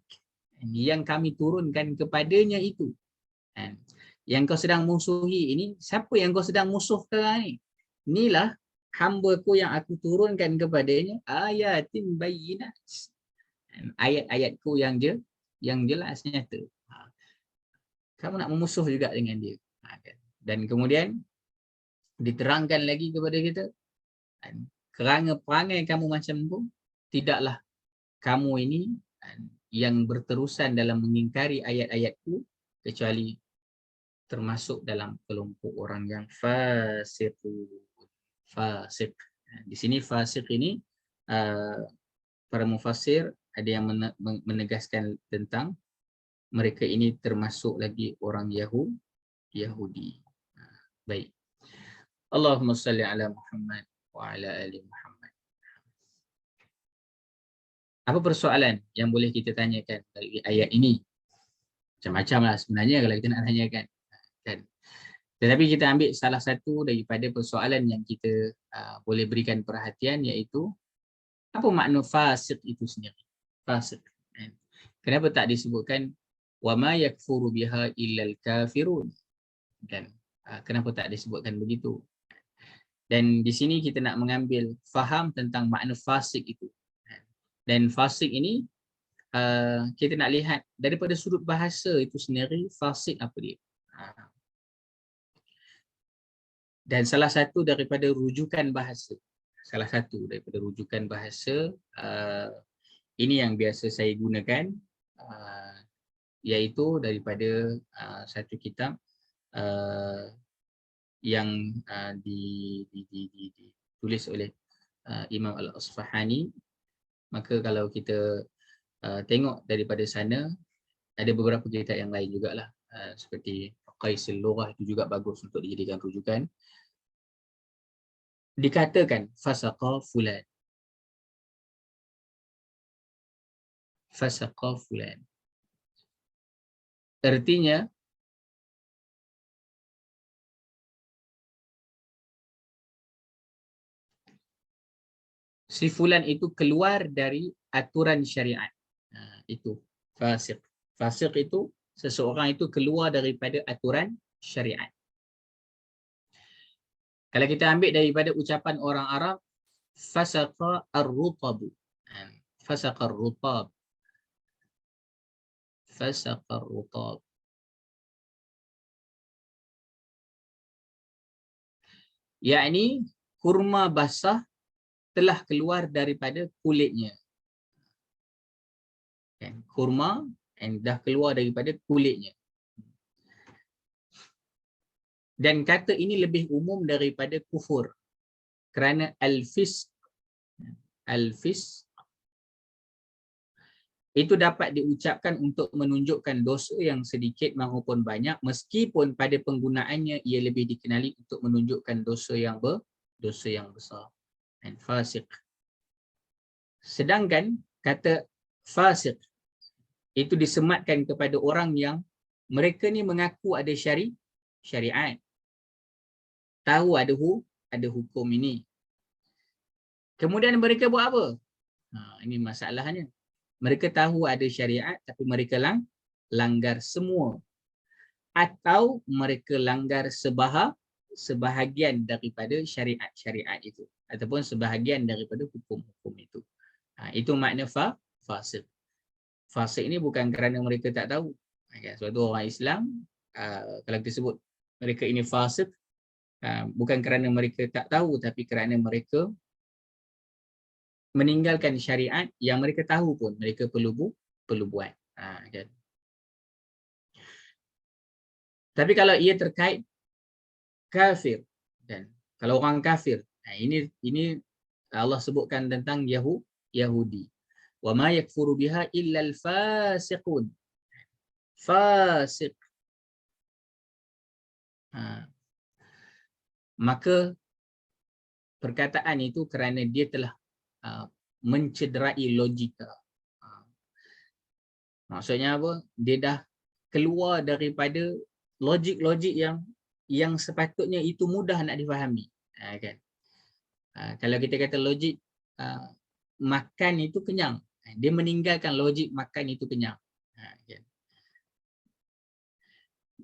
yang kami turunkan kepadanya itu. Yang kau sedang musuhi ini, siapa yang kau sedang musuh sekarang ni? Inilah hamba-Ku yang aku turunkan kepadanya ayatin bayyinat. Ayat-ayatku yang jelas nyata. Kamu nak memusuh juga dengan dia. Dan kemudian diterangkan lagi kepada kita, kerana perangai kamu macam tu, tidaklah kamu ini yang berterusan dalam mengingkari ayat-ayatku kecuali termasuk dalam kelompok orang yang fasik. Di sini fasik ini para mufassir ada yang menegaskan tentang mereka ini termasuk lagi orang Yahudi. Baik. Allahumma salli ala Muhammad wa ala ali Muhammad. Apa persoalan yang boleh kita tanyakan dari ayat ini? Macam-macam lah sebenarnya kalau kita nak tanyakan. Kan? Tetapi kita ambil salah satu daripada persoalan yang kita boleh berikan perhatian, iaitu apa makna fasik itu sendiri? Fasik. Kenapa tak disebutkan wama yakfuru biha illal kafirun? Kan? Kenapa tak disebutkan begitu? Dan di sini kita nak mengambil faham tentang makna fasik itu. Dan fasik ini kita nak lihat daripada sudut bahasa itu sendiri, fasik apa dia. Dan salah satu daripada rujukan bahasa, ini yang biasa saya gunakan, iaitu daripada satu kitab yang ditulis oleh Imam Al-Asfahani. Maka kalau kita tengok daripada sana, ada beberapa kitab yang lain jugalah, seperti Qaisul Lughah itu juga bagus untuk dijadikan rujukan. Dikatakan fasaqa fulan. Fasaqa fulan. Artinya si fulan itu keluar dari aturan syariat. Itu fasik. Fasik itu seseorang itu keluar daripada aturan syariat. Kalau kita ambil daripada ucapan orang Arab, fasaqa ar-rutab. Fasaqa ar-rutab. Fasaqa ar-rutab. Yakni kurma basah telah keluar daripada kulitnya. Kurma dah keluar daripada kulitnya. Dan kata ini lebih umum daripada kufur. Kerana al-fisq itu dapat diucapkan untuk menunjukkan dosa yang sedikit maupun banyak, meskipun pada penggunaannya ia lebih dikenali untuk menunjukkan dosa yang besar. Dan fasik. Sedangkan kata fasik itu disematkan kepada orang yang mereka ni mengaku ada syariat. Tahu ada hukum ini. Kemudian mereka buat apa? Ini masalahnya. Mereka tahu ada syariat tapi mereka langgar semua. Atau mereka langgar sebahagian daripada syariat-syariat itu. Ataupun sebahagian daripada hukum-hukum itu. Itu makna fasik. Fasik ini bukan kerana mereka tak tahu. Sebab tu orang Islam, kalau kita sebut mereka ini fasik, bukan kerana mereka tak tahu, tapi kerana mereka meninggalkan syariat yang mereka tahu pun mereka perlu buat. Kan? Tapi kalau ia terkait kafir, dan kalau orang kafir, ini Allah sebutkan tentang Yahudi. Wa ma yakfuru biha illa al-fasiqun. Fasik. Maka perkataan itu kerana dia telah mencederai logika. Maksudnya apa? Dia dah keluar daripada logik-logik yang sepatutnya itu mudah nak difahami. Kan? Kalau kita kata logik makan itu kenyang, dia meninggalkan logik makan itu kenyang. Kan?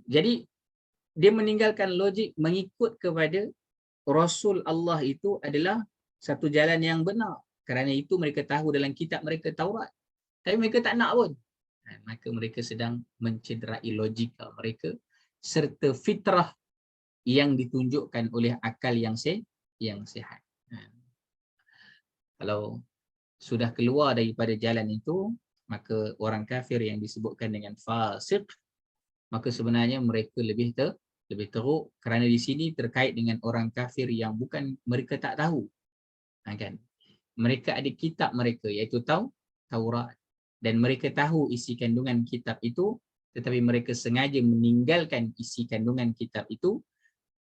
Jadi dia meninggalkan logik mengikut kepada Rasul Allah itu adalah satu jalan yang benar. Kerana itu mereka tahu dalam kitab mereka Taurat. Tapi mereka tak nak pun. Maka mereka sedang mencederai logika mereka serta fitrah yang ditunjukkan oleh akal yang sihat. Kalau sudah keluar daripada jalan itu, maka orang kafir yang disebutkan dengan fasik, maka sebenarnya mereka lebih teruk, kerana di sini terkait dengan orang kafir yang bukan mereka tak tahu. Kan? Mereka ada kitab mereka iaitu Taurat, dan mereka tahu isi kandungan kitab itu, tetapi mereka sengaja meninggalkan isi kandungan kitab itu.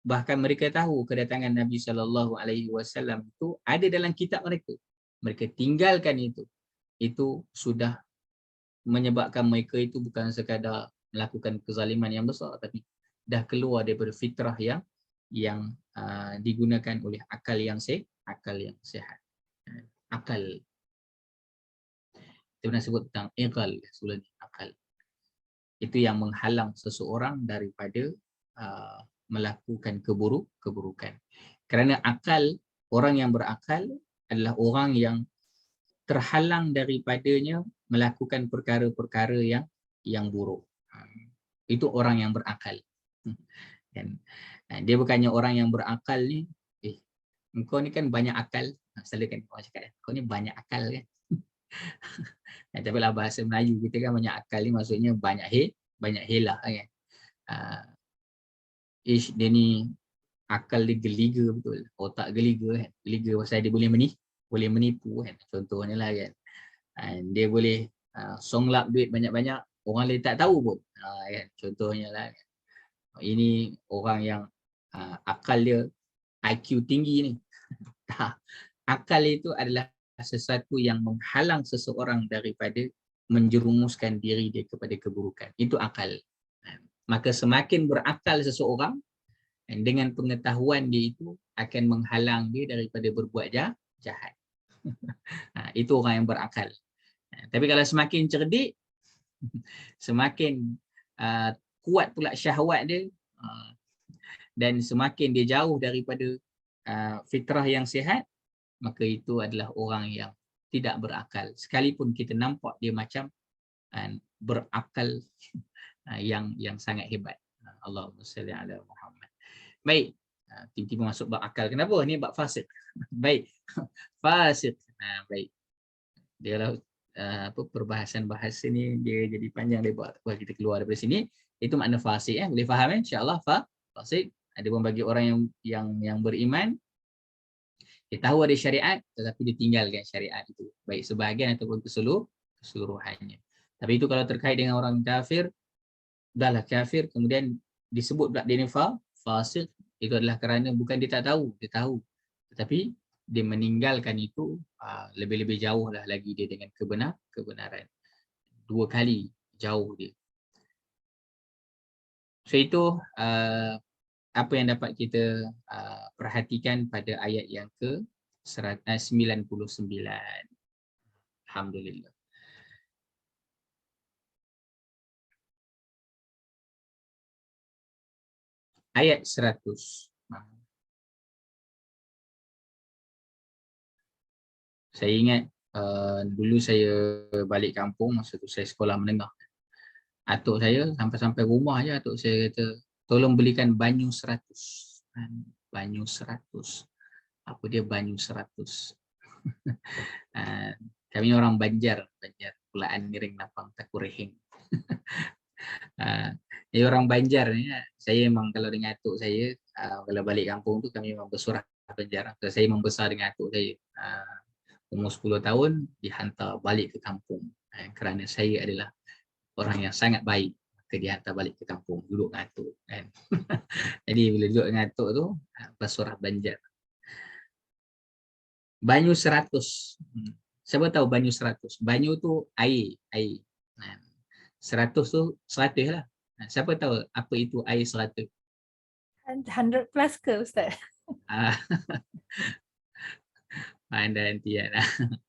Bahkan mereka tahu kedatangan Nabi SAW itu ada dalam kitab mereka. Mereka tinggalkan itu. Itu sudah menyebabkan mereka itu bukan sekadar melakukan kezaliman yang besar, tapi dah keluar daripada fitrah yang digunakan oleh akal yang sehat. Akal. Kita pernah sebut tentang iqal sebelum ni, akal. Itu yang menghalang seseorang daripada melakukan keburukan. Kerana akal, orang yang berakal adalah orang yang terhalang daripadanya melakukan perkara-perkara yang buruk. Itu orang yang berakal. Kan? Dia bukannya orang yang berakal ni, engkau ni kan banyak akal. Selalu kan orang cakap, kau ni banyak akal kan. Tapi lah bahasa Melayu kita kan banyak akal ni maksudnya banyak helah kan. Dia ni akal dia geliga betul. Otak geliga kan. Geliga pasal dia boleh menipu kan. Contohnya lah kan. Dia boleh songlap duit banyak-banyak, orang lain tak tahu pun. Kan? Contohnya lah kan. Ini orang yang akal dia IQ tinggi ni. Akal itu adalah sesuatu yang menghalang seseorang daripada menjerumuskan diri dia kepada keburukan. Itu akal. Maka semakin berakal seseorang, dengan pengetahuan dia itu akan menghalang dia daripada berbuat jahat. Itu orang yang berakal. Tapi kalau semakin cerdik, semakin kuat pula syahwat dia, dan semakin dia jauh daripada fitrah yang sihat, maka itu adalah orang yang tidak berakal. Sekalipun kita nampak dia macam berakal yang sangat hebat. Allahumma salli ala Muhammad. Baik, tiba-tiba masuk bab akal. Kenapa? Ni bab fasik. Baik, fasik. Baik. Dia lah perbahasan bahasa ni dia jadi panjang lebar. Kita keluar daripada sini. Itu makna fasik. Boleh faham insya-Allah fasik. Ada pun bagi orang yang beriman, dia tahu ada syariat tetapi dia tinggalkan syariat itu, baik sebahagian ataupun keseluruhannya. Tapi itu kalau terkait dengan orang kafir, dahlah kafir kemudian disebut pula dia ni fasik, itu adalah kerana bukan dia tak tahu, dia tahu, tetapi dia meninggalkan itu lebih-lebih jauh lah lagi dia dengan kebenaran. 2 kali jauh dia. So itu apa yang dapat kita perhatikan pada ayat yang ke-99. Alhamdulillah. Ayat 100. Saya ingat dulu saya balik kampung, masa tu saya sekolah menengah. Atuk saya sampai rumah je, atuk saya kata, tolong belikan banyu 100. Banyu 100. Apa dia banyu 100? Kami orang Banjar, Pulaan Miring Napang Takurehing. Jadi orang Banjar ni, saya memang kalau dengan atuk saya, kalau balik kampung tu kami memang bersurah Banjar. Saya membesar dengan atuk saya. Umur 10 tahun dihantar balik ke kampung. Kerana saya adalah orang yang sangat baik, maka dihantar balik ke kampung, duduk dengan atuk kan. Jadi bila duduk dengan atuk tu, bersurah Banjar. Banyu 100. Siapa tahu banyu 100? Banyu tu air. 100 tu 100 lah. Siapa tahu apa itu air 100? 100 plus ke Ustaz? Pandai nantian.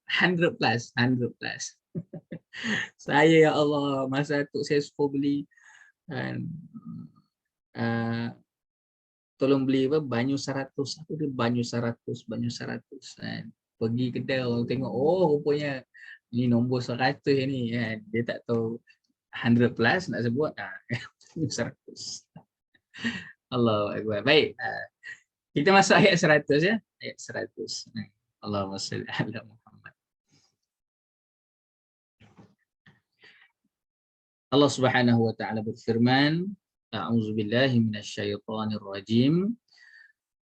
100 plus. Saya ya Allah, masa tu saya suka beli tolong beli apa banyu 100. Apa dia banyu 100? Pergi kedai orang tengok, oh rupanya ni nombor 100 ni kan. Dia tak tahu 100 plus nak sebut. Banyu 100. Allahu Akbar. Baik. Kita masuk ayat 100 ya. Ayat 100. Allahumma salli ala Muhammad. Allah Subhanahu wa taala berfirman, A'udzu billahi minasyaitonir rajim.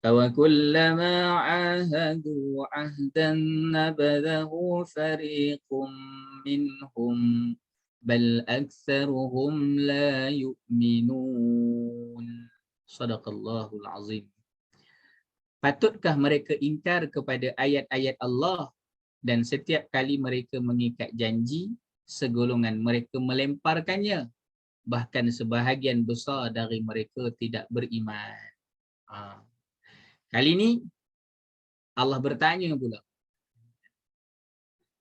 Wa kullama 'ahadu 'ahdan nabadahu fariqum minhum bal aktsaruhum la yu'minun. Shadaqallahul azim. Patutkah mereka ingkar kepada ayat-ayat Allah dan setiap kali mereka mengikat janji, segolongan mereka melemparkannya, bahkan sebahagian besar dari mereka tidak beriman. Kali ini Allah bertanya pula,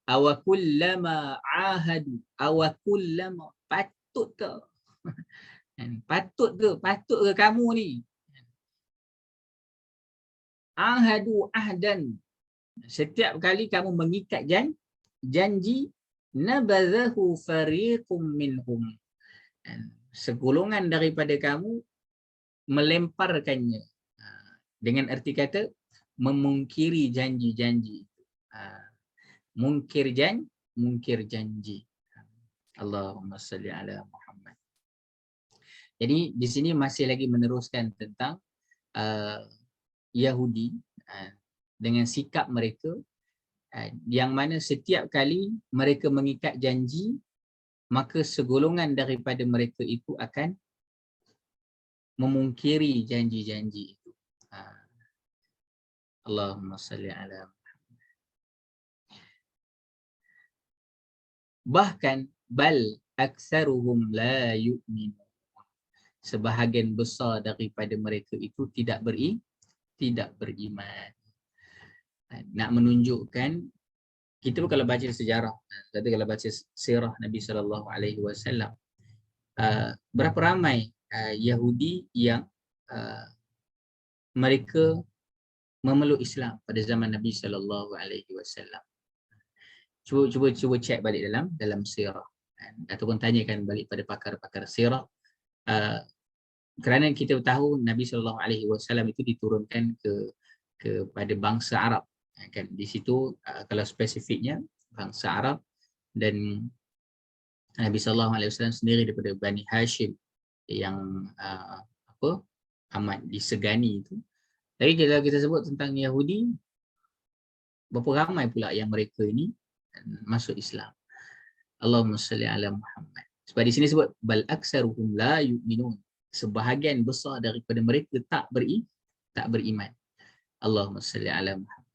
awakullama ahadu, awakullama, patut ke kamu ni ahadu ahdan, setiap kali kamu mengikat janji, nabadhahu fariqum minhum, segolongan daripada kamu melemparkannya. Dengan erti kata memungkiri janji-janji. Mungkir janji. Allahumma salli ala Muhammad. Jadi di sini masih lagi meneruskan tentang Yahudi dengan sikap mereka yang mana setiap kali mereka mengikat janji, maka segolongan daripada mereka itu akan memungkiri janji-janji itu. Allahumma salli ala Muhammad. Bahkan bal aktsaruhum la yu'minun, sebahagian besar daripada mereka itu tidak beriman. Nak menunjukkan, kita pun kalau baca sejarah, tapi kalau baca sirah Nabi SAW, berapa ramai Yahudi yang mereka memeluk Islam pada zaman Nabi SAW. Cuba cek balik dalam sirah, ataupun tanyakan balik pada pakar-pakar sirah. Kerana kita tahu Nabi SAW itu diturunkan kepada bangsa Arab, kan? Di situ kalau spesifiknya bangsa Arab, dan Nabi SAW sendiri daripada Bani Hashim yang amat disegani itu. Tapi kalau kita sebut tentang Yahudi, berapa ramai pula yang mereka ini masuk Islam. Allahumma salli ala Muhammad. Sebab di sini sebut bal aktsaruhum la yu'minun, sebahagian besar daripada mereka tak beriman. Allahumma salli ala Muhammad.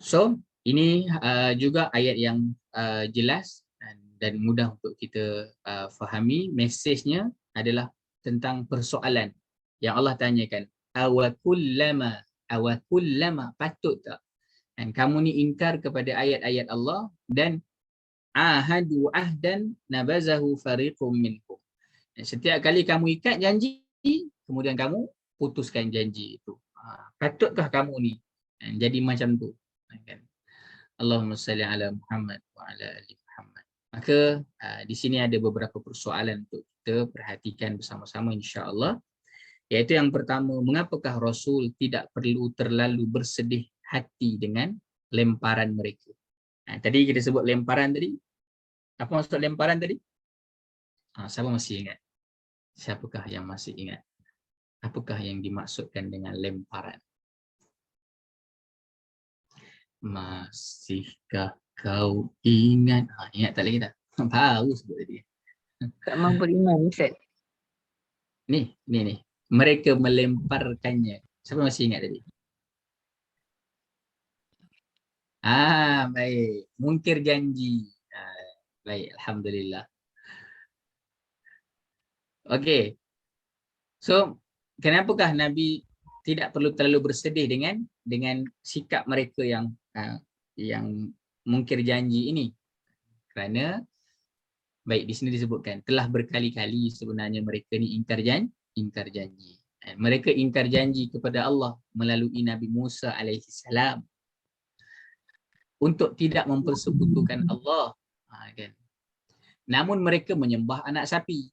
So ini juga ayat yang jelas dan mudah untuk kita fahami. Mesejnya adalah tentang persoalan yang Allah tanyakan, awakullama, patut tak dan kamu ni ingkar kepada ayat-ayat Allah, dan ahadu ahdan nabazahu fariqum minkum, setiap kali kamu ikat janji kemudian kamu putuskan janji itu. Patutkah kamu ni jadi macam tu, kan? Allahumma salli ala Muhammad wa ala ali Muhammad. Maka di sini ada beberapa persoalan untuk kita perhatikan bersama-sama insya-Allah. Iaitu yang pertama, mengapakah Rasul tidak perlu terlalu bersedih hati dengan lemparan mereka? Tadi kita sebut lemparan tadi. Apa maksud lemparan tadi? Siapa masih ingat? Siapakah yang masih ingat? Apakah yang dimaksudkan dengan lemparan? Masihkah kau ingat? Ingat tak lagi tak? Baru sebut tadi. Tak mampu beriman, Ustaz. Ni. Mereka melemparkannya. Siapa masih ingat tadi? Baik. Mungkir janji. Baik, alhamdulillah. Okey. So, kenapakah Nabi tidak perlu terlalu bersedih dengan sikap mereka yang mungkir janji ini? Kerana baik di sini disebutkan telah berkali-kali sebenarnya mereka ni ingkar janji. Mereka ingkar janji kepada Allah melalui Nabi Musa alaihissalam untuk tidak mempersekutukan Allah, kan? Namun mereka menyembah anak sapi.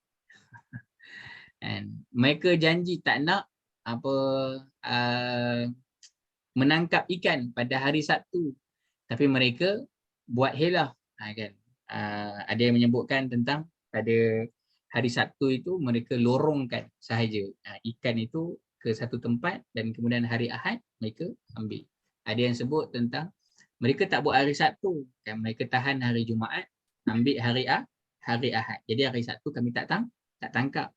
Mereka janji tak nak menangkap ikan pada hari Sabtu, tapi mereka buat helah, kan? Ada yang menyebutkan tentang pada hari Sabtu itu mereka lorongkan sahaja ikan itu ke satu tempat, dan kemudian hari Ahad mereka ambil. Ada yang sebut tentang mereka tak buat hari Sabtu, kan? Mereka tahan hari Jumaat, ambil hari Ahad. Jadi hari Sabtu kami tak tangkap.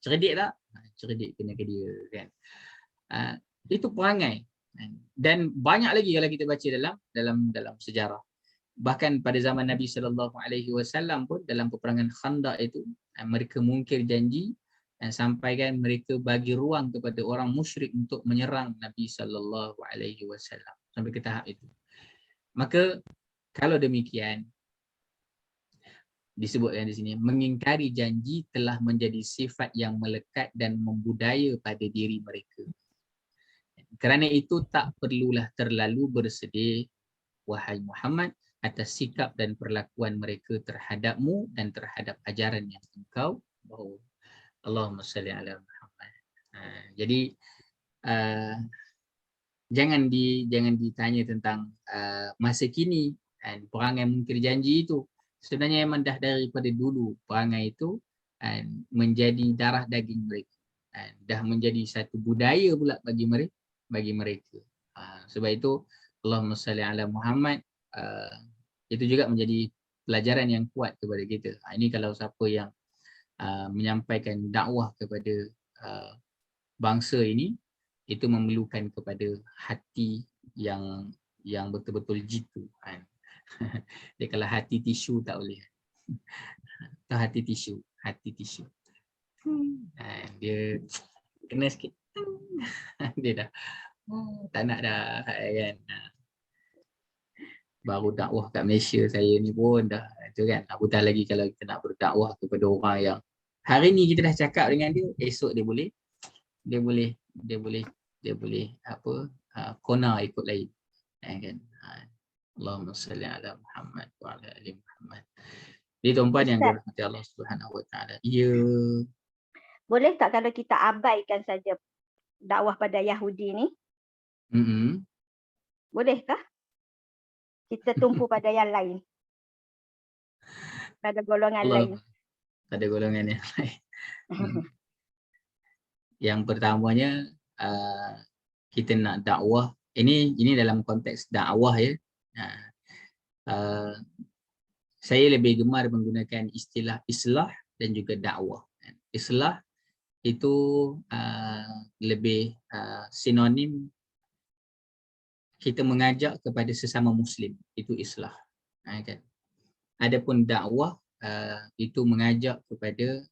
Cerdik tak? Cerdik kena ke dia, kan? Itu perangai. Dan banyak lagi kalau kita baca dalam sejarah. Bahkan pada zaman Nabi SAW pun dalam peperangan Khandaq itu mereka mungkir janji dan sampaikan mereka bagi ruang kepada orang musyrik untuk menyerang Nabi SAW sampai ke tahap itu. Maka kalau demikian, disebutkan di sini, mengingkari janji telah menjadi sifat yang melekat dan membudaya pada diri mereka. Kerana itu tak perlulah terlalu bersedih, wahai Muhammad, atas sikap dan perlakuan mereka terhadapmu dan terhadap ajaran yang engkau bawa. Allahumma salli ala Muhammad. Jadi jangan ditanya tentang masa kini dan perangai mungkir janji itu. Sebenarnya memang dah daripada dulu perangai itu menjadi darah daging mereka. Dah menjadi satu budaya pula bagi mereka. Sebab itu Allahumma salli ala Muhammad itu juga menjadi pelajaran yang kuat kepada kita. Ini kalau siapa yang menyampaikan dakwah kepada bangsa ini, itu memerlukan kepada hati yang betul-betul jitu. Dia kalau hati tisu tak boleh. Atau hati tisu. Dia kena sikit. Dia dah tak nak dah kan. Baru dakwah kat Malaysia saya ni pun dah tu kan. Apatah lagi kalau kita nak berdakwah kepada orang yang hari ni kita dah cakap dengan dia, esok dia boleh apa kona ikut lain kan. Allahumma salli ala Muhammad wa ala ali Muhammad. Jadi tuan-puan yang dirahmati Allah Subhanahu wa taala. Ya. Boleh tak kalau kita abaikan saja dakwah pada Yahudi ni? Bolehkah? Kita tumpu pada yang lain. Pada golongan lain. Pada golongan yang lain. Yang pertamanya kita nak dakwah. Ini dalam konteks dakwah ya. Saya lebih gemar menggunakan istilah islah dan juga dakwah. Islah itu lebih sinonim kita mengajak kepada sesama Muslim, itu islah. Kan? Adapun dakwah itu mengajak kepada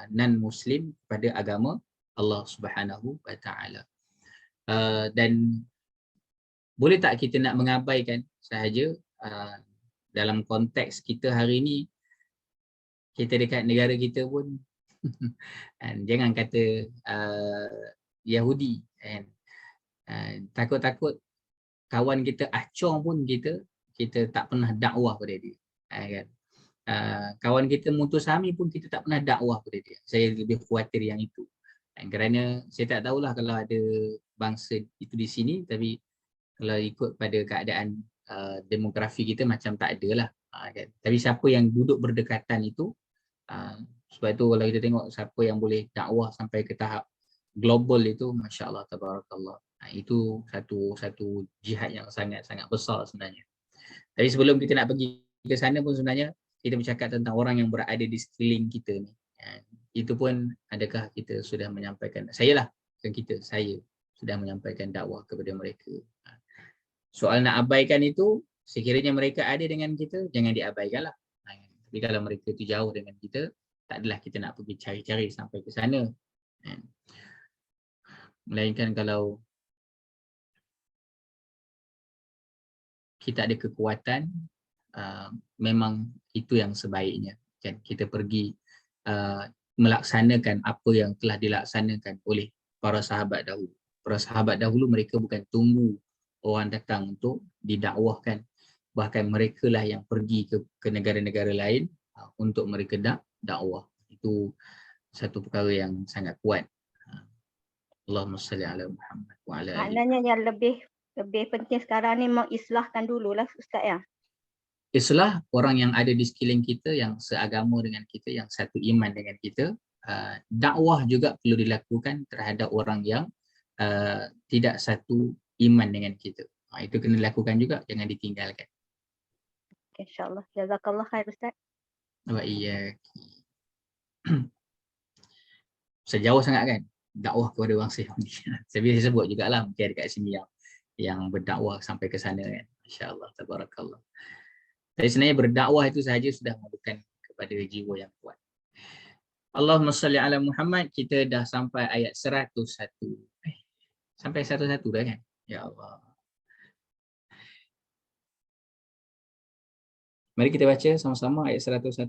non-Muslim kepada agama Allah Subhanahu wa taala. Dan boleh tak kita nak mengabaikan sahaja dalam konteks kita hari ini, kita dekat negara kita pun jangan kata Yahudi kan. Takut-takut kawan kita acong pun kita tak pernah dakwah pada dia kan. Kawan kita Mutusami pun kita tak pernah dakwah pada dia. Saya lebih khawatir yang itu. Kerana saya tak tahulah kalau ada bangsa itu di sini, tapi kalau ikut pada keadaan demografi kita macam tak ada lah kan. Tapi siapa yang duduk berdekatan itu, sebab itu kalau kita tengok siapa yang boleh dakwah sampai ke tahap global itu, Masya Allah, Tabarakallah. Itu satu jihad yang sangat-sangat besar sebenarnya. Tapi sebelum kita nak pergi ke sana pun sebenarnya kita bercakap tentang orang yang berada di sekeliling kita ni. Itu pun adakah kita sudah menyampaikan, saya sudah menyampaikan dakwah kepada mereka. Soal nak abaikan itu, sekiranya mereka ada dengan kita, jangan diabaikanlah. Tapi kalau mereka itu jauh dengan kita, tak adalah kita nak pergi cari-cari sampai ke sana. Melainkan kalau kita ada kekuatan, memang itu yang sebaiknya. Kan? Kita pergi melaksanakan apa yang telah dilaksanakan oleh para sahabat dahulu. Para sahabat dahulu mereka bukan tunggu orang datang untuk didakwahkan. Bahkan mereka lah yang pergi ke negara-negara lain untuk mereka dakwah. Itu satu perkara yang sangat kuat. Allahumma salli ala Muhammad wa ala ali. Maknanya yang lebih penting sekarang ni mengislahkan dululah Ustaz ya. Islah orang yang ada di sekeliling kita, yang seagama dengan kita, yang satu iman dengan kita. Dakwah juga perlu dilakukan terhadap orang yang tidak satu iman dengan kita. Itu kena dilakukan juga, jangan ditinggalkan. InsyaAllah. Jazakallah khair Ustaz. Wa iyyaki. Sejauh sangat kan dakwah kepada bangsa Yahudi. Saya sebut jugalah mungkin dekat sini yang berdakwah sampai ke sana kan. Insya-Allah, tabarakallah. Tapi sebenarnya berdakwah itu sahaja sudah memerlukan kepada jiwa yang kuat. Allahumma salli ala Muhammad. Kita dah sampai ayat 101. Sampai 101 dah kan? Ya Allah. Mari kita baca sama-sama ayat 101.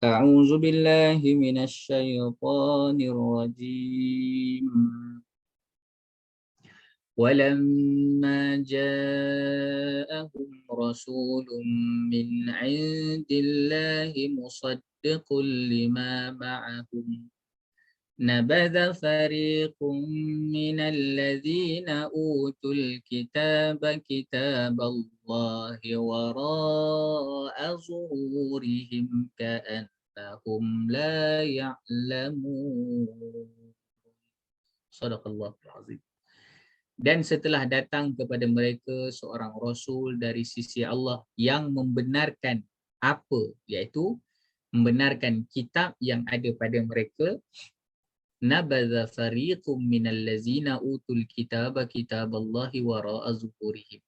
A'udzu billahi minasy syaithanir rajim. walamma ja'ahum rasulun min 'indillahi musaddiqun lima ma'ahum نبذ فريق من الذين أوتوا الكتاب كتاب الله وراء ظهورهم كأنهم لا يعلمون. Sadaqallahul Azim. Dan setelah datang kepada mereka seorang Rasul dari sisi Allah yang membenarkan apa, iaitu membenarkan kitab yang ada pada mereka, nabadha fariqum minal ladzina utul kitaba kitaballahi wara'a zuhurihim.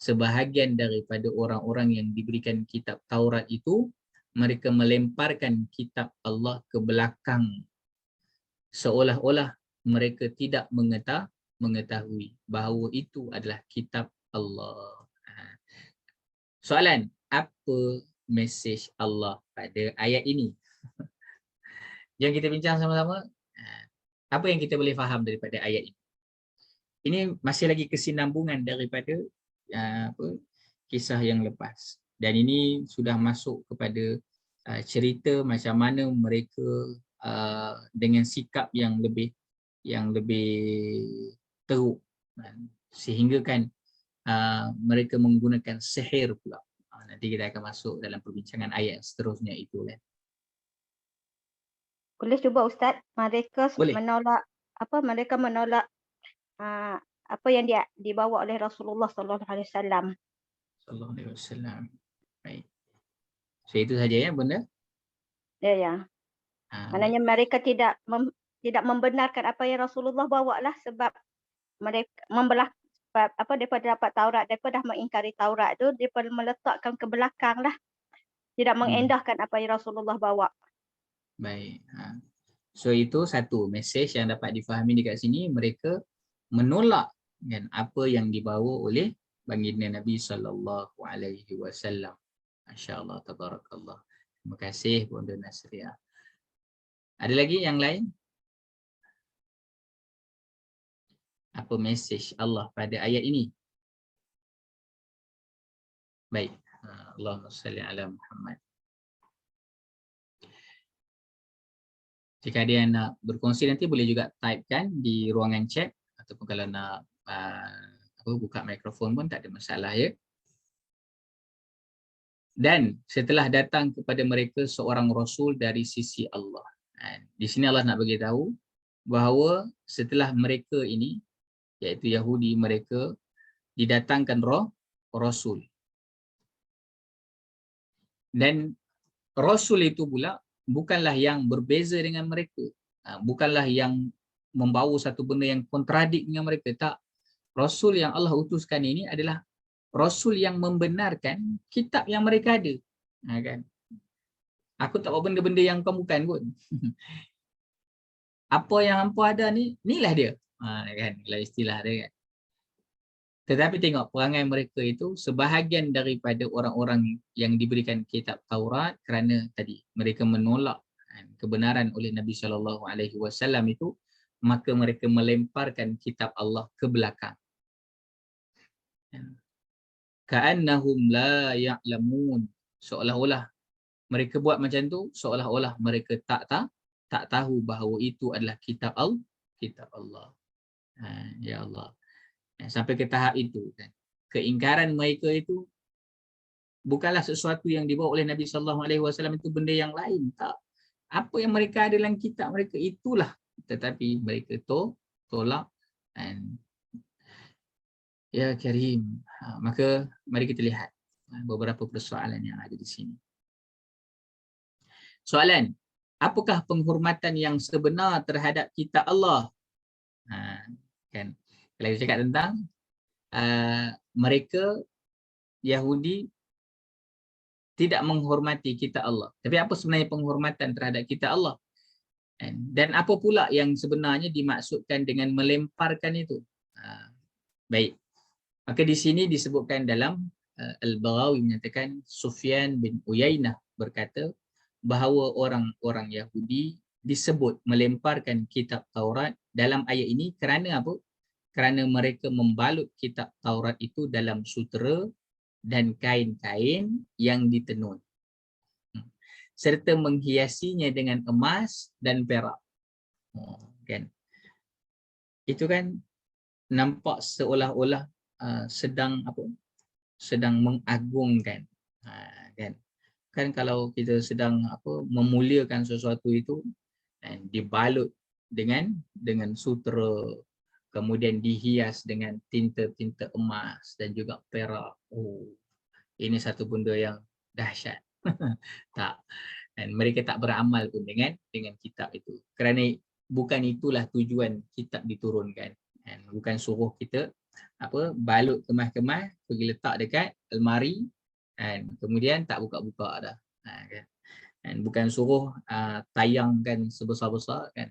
Sebahagian daripada orang-orang yang diberikan kitab Taurat itu, mereka melemparkan kitab Allah ke belakang seolah-olah mereka tidak mengetahui bahawa itu adalah kitab Allah. Soalan, apa mesej Allah pada ayat ini? Jom kita bincang sama-sama. Apa yang kita boleh faham daripada ayat ini? Ini masih lagi kesinambungan daripada kisah yang lepas. Dan ini sudah masuk kepada cerita macam mana mereka dengan sikap yang lebih teruk, sehingga kan mereka menggunakan sihir pula. Nanti kita akan masuk dalam perbincangan ayat seterusnya itu kan. Boleh cuba Ustaz, mereka Boleh. mereka menolak apa yang dia dibawa oleh Rasulullah sallallahu alaihi wasallam. Sallallahu alaihi wasallam. Baik. So itu saja ya bunda. Ya. Maknanya mereka tidak membenarkan apa yang Rasulullah bawa lah, sebab mereka membelah daripada dapat Taurat, daripada dah mengingkari Taurat tu, daripada meletakkan ke belakang lah. Tidak mengendahkan apa yang Rasulullah bawa. Baik. So itu satu mesej yang dapat difahami dekat sini, mereka menolak kan apa yang dibawa oleh baginda Nabi sallallahu alaihi wasallam. Masya-Allah, tabarakallah. Terima kasih Bunda Nasria. Ada lagi yang lain? Apa mesej Allah pada ayat ini? Baik. Allahumma salli ala Muhammad. Jika ada yang nak berkongsi nanti boleh juga typekan di ruangan chat, ataupun kalau nak buka mikrofon pun tak ada masalah ya. Dan setelah datang kepada mereka seorang Rasul dari sisi Allah. Di sini Allah nak bagi tahu bahawa setelah mereka ini, iaitu Yahudi, mereka didatangkan Rasul. Dan Rasul itu pula bukanlah yang berbeza dengan mereka. Bukanlah yang membawa satu benda yang kontradik dengan mereka. Tak. Rasul yang Allah utuskan ini adalah Rasul yang membenarkan kitab yang mereka ada. Kan? Aku tak bawa benda-benda yang kau bukan pun. Apa yang hampa ada ni, inilah dia. Kan? Inilah istilah dia kan. Tetapi tengok perangai mereka itu, sebahagian daripada orang-orang yang diberikan kitab Taurat, kerana tadi mereka menolak kebenaran oleh Nabi SAW itu, maka mereka melemparkan kitab Allah ke belakang. Ka'annahum la ya'lamun. Seolah-olah mereka buat macam tu, seolah-olah mereka tak tahu bahawa itu adalah kitab Allah. Ya Allah. Sampai ke tahap itu kan. Keingkaran mereka itu bukanlah sesuatu yang dibawa oleh Nabi SAW itu benda yang lain, tak. Apa yang mereka ada dalam kitab mereka itulah, tetapi mereka tolak. Dan ya Karim, maka mari kita lihat beberapa persoalan yang ada di sini. Soalan, apakah penghormatan yang sebenar terhadap kitab Allah? Kan? Kalau kita cakap tentang mereka Yahudi tidak menghormati kitab Allah. Tapi apa sebenarnya penghormatan terhadap kitab Allah? Dan apa pula yang sebenarnya dimaksudkan dengan melemparkan itu? Baik. Maka di sini disebutkan dalam Al-Baghawi menyatakan Sufyan bin Uyainah berkata bahawa orang-orang Yahudi disebut melemparkan kitab Taurat dalam ayat ini kerana apa? kerana mereka membalut kitab Taurat itu dalam sutera dan kain-kain yang ditenun, serta menghiasinya dengan emas dan perak. Kan? Itu kan nampak seolah-olah sedang mengagungkan, kan kalau kita sedang memuliakan sesuatu itu, dibalut dengan sutera, kemudian dihias dengan tinta-tinta emas dan juga perak. Ini satu benda yang dahsyat. Tak, dan mereka tak beramal pun dengan kitab itu, kerana bukan itulah tujuan kitab diturunkan. Bukan suruh kita balut kemas-kemas, pergi letak dekat almari, kemudian tak buka-buka dah. Bukan suruh tayangkan sebesar-besar, kan,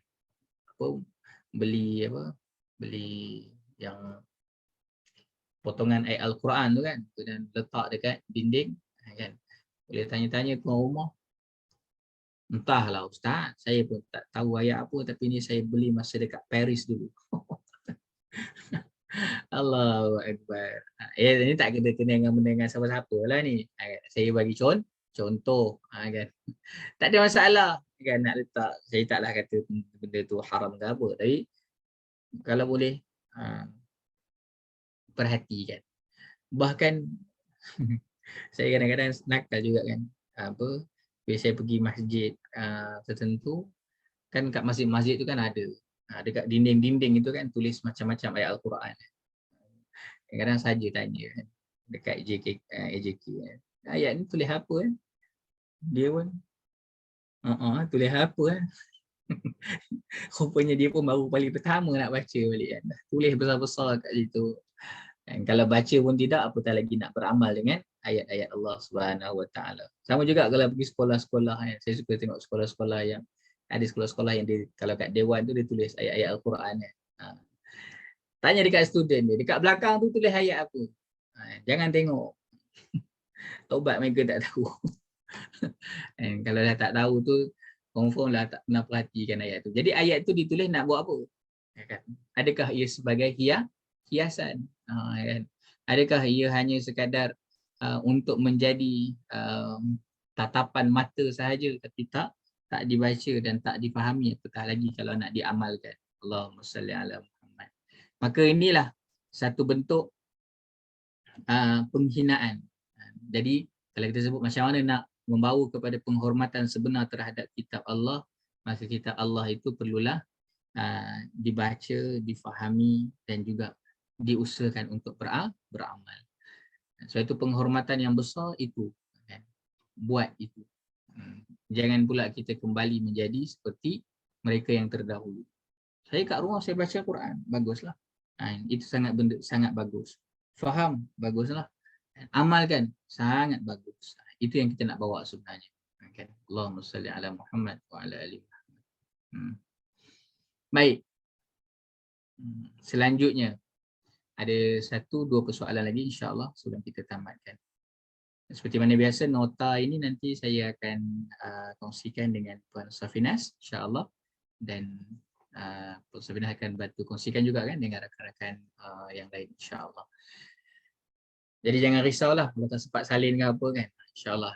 beli yang potongan ayat Al-Quran tu, kan, dan letak dekat dinding, kan. Boleh tanya-tanya tuan rumah, entahlah ustaz, saya pun tak tahu ayat apa, tapi ni saya beli masa dekat Paris dulu. Allahu Akbar. Ini tak kena dengan siapa-siapa lah ni. Saya bagi contoh, kan. Tak ada masalah, kan, nak letak. Saya taklah kata benda tu haram ke apa, tapi kalau boleh perhatikan. Bahkan saya kadang-kadang nakal juga, kan, bila saya pergi masjid tertentu, kan kat masjid-masjid tu kan ada dekat dinding-dinding itu kan tulis macam-macam ayat Al-Quran. Kadang-kadang saja tanya, kan, dekat AJK, ayat ni tulis apa, kan? Dia pun tulis apa, kan? Rupanya dia pun baru kali pertama nak baca balik, kan. Tulis besar-besar kat situ. Dan kalau baca pun tidak, apatah lagi nak beramal dengan ayat-ayat Allah Subhanahu Wa Taala. Sama juga kalau pergi sekolah-sekolah, kan. Saya suka tengok sekolah-sekolah yang ada sekolah-sekolah yang dia, kalau kat dewan tu dia tulis ayat-ayat Al-Quran, kan. Tanya dekat student dia, dekat belakang tu tulis ayat apa? Jangan tengok. Taubat mereka tak tahu. Kalau dah tak tahu tu, confirm lah tak pernah perhatikan ayat tu. Jadi ayat tu ditulis nak buat apa? Adakah ia sebagai hiasan? Kan? Adakah ia hanya sekadar untuk menjadi tatapan mata sahaja, tapi tak dibaca dan tak difahami, apatah lagi kalau nak diamalkan. Allahumma salli ala Muhammad. Maka inilah satu bentuk penghinaan. Jadi kalau kita sebut macam mana nak membawa kepada penghormatan sebenar terhadap kitab Allah, maka kitab Allah itu perlulah dibaca, difahami dan juga diusahakan untuk beramal. Suatu penghormatan yang besar itu, kan, buat itu. Jangan pula kita kembali menjadi seperti mereka yang terdahulu. Saya kat rumah saya baca Quran, baguslah. Itu sangat bagus. Faham, baguslah. Amalkan, sangat bagus. Itu yang kita nak bawa sebenarnya. Okay. Allahumma salli ala Muhammad wa ala ali Muhammad. Baik. Selanjutnya ada 1-2 persoalan lagi, insya-Allah sebelum kita tamatkan. Seperti mana biasa, nota ini nanti saya akan kongsikan dengan Puan Safinas, insya-Allah, dan Puan Safinas akan bantu kongsikan juga, kan, dengan rakan-rakan yang lain, insya-Allah. Jadi jangan risaulah kalau tak sempat salin ke apa, kan, insya-Allah.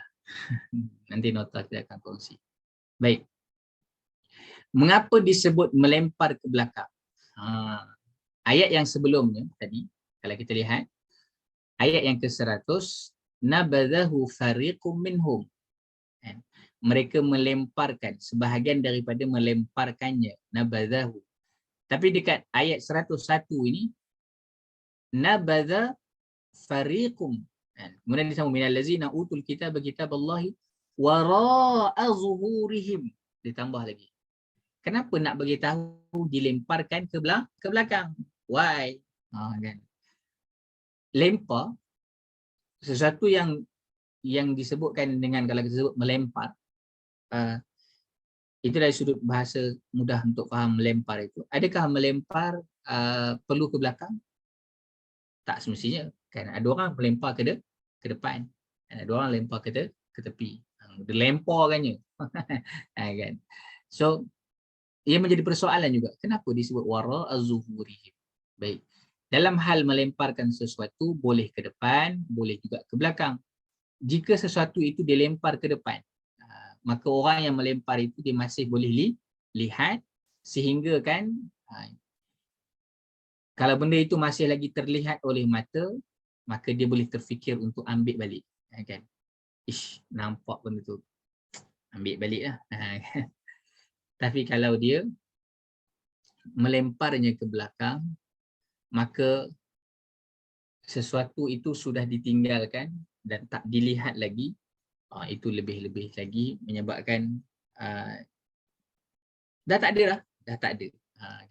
Nanti nota kita akan kongsi. Baik. Mengapa disebut melempar ke belakang? Ayat yang sebelumnya tadi, kalau kita lihat ayat yang ke-100, nabadhahu fariqum minhum. Mereka melemparkan, sebahagian daripada melemparkannya, nabadhahu. Tapi dekat ayat 101 ini, nabadha fariqum. Kemudian disambung minal ladzina utul kitab kitaballahi wara'a zuhurihim. Ditambah lagi. Kenapa nak bagi tahu dilemparkan ke belakang? Why? Kan. Lempar sesuatu yang disebutkan dengan, kalau kita sebut melempar, itu dari sudut bahasa mudah untuk faham melempar itu. Adakah melempar perlu ke belakang? Tak semestinya. Kan ada orang melempar ke depan. Ada orang lempar ke tepi. Dilemparkannya. Kan. So ia menjadi persoalan juga. Kenapa disebut wara az-zuhurihim? Baik. Dalam hal melemparkan sesuatu, boleh ke depan, boleh juga ke belakang. Jika sesuatu itu dilempar ke depan, maka orang yang melempar itu dia masih boleh lihat, sehingga kan kalau benda itu masih lagi terlihat oleh mata, maka dia boleh terfikir untuk ambil balik. Kan? Ish, nampak benda tu, ambil balik lah. Tapi kalau dia melemparnya ke belakang, maka sesuatu itu sudah ditinggalkan dan tak dilihat lagi. Itu lebih-lebih lagi menyebabkan dah tak ada lah, dah tak ada.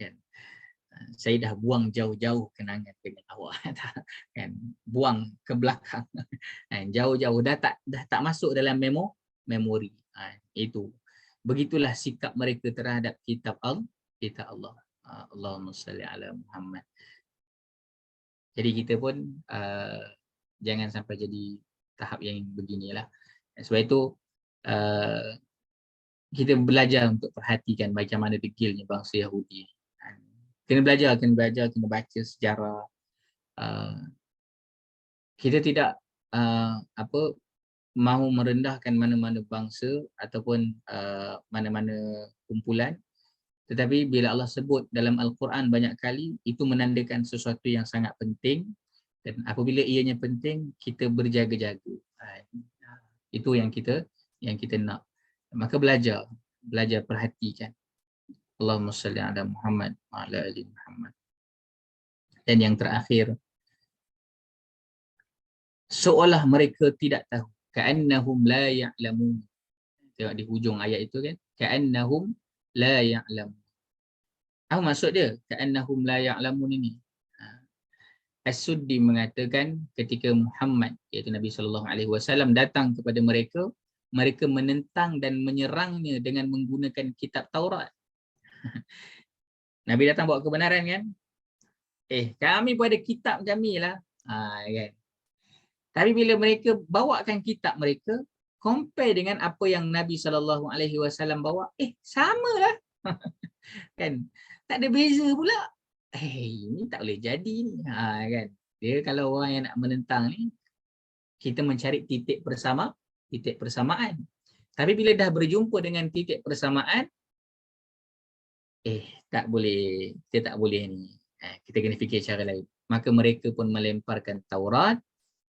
Kan? Saya dah buang jauh-jauh kenangan dengan awak. Kan? Buang ke belakang. Jauh-jauh, dah tak masuk dalam memori. Itu. Begitulah sikap mereka terhadap kitab Allah. Allahumma salli ala Muhammad. Jadi kita pun jangan sampai jadi tahap yang beginilah. Sebab itu kita belajar untuk perhatikan macam mana degilnya bangsa Yahudi. Kena belajar, kena baca sejarah. Kita tidak mahu merendahkan mana-mana bangsa ataupun mana-mana kumpulan. Tetapi bila Allah sebut dalam Al-Quran banyak kali, itu menandakan sesuatu yang sangat penting. Dan apabila ianya penting, kita berjaga-jaga. Itu yang kita nak. Maka belajar perhatikan. Allahumma salli ala Muhammad wa ala ali Muhammad. Dan yang terakhir, seolah mereka tidak tahu. Ka'annahum la ya'lamun. Tengok di hujung ayat itu kan. Ka'annahum la ya'lamun. Apa maksud dia? Ka'annahum la ya'lamun ini. As-Suddi mengatakan ketika Muhammad, iaitu Nabi SAW datang kepada mereka, mereka menentang dan menyerangnya dengan menggunakan kitab Taurat. Nabi datang bawa kebenaran kan? Kami pun ada kitab kami lah. Kan? Tapi bila mereka bawakan kitab mereka, compare dengan apa yang Nabi SAW bawa, sama lah. Kan? Tak ada beza pula. Ini tak boleh jadi ni. Kan? Dia kalau orang yang nak menentang ni, kita mencari titik persamaan. Tapi bila dah berjumpa dengan titik persamaan, tak boleh, kita tak boleh ni. Kita kena fikir cara lain. Maka mereka pun melemparkan Taurat,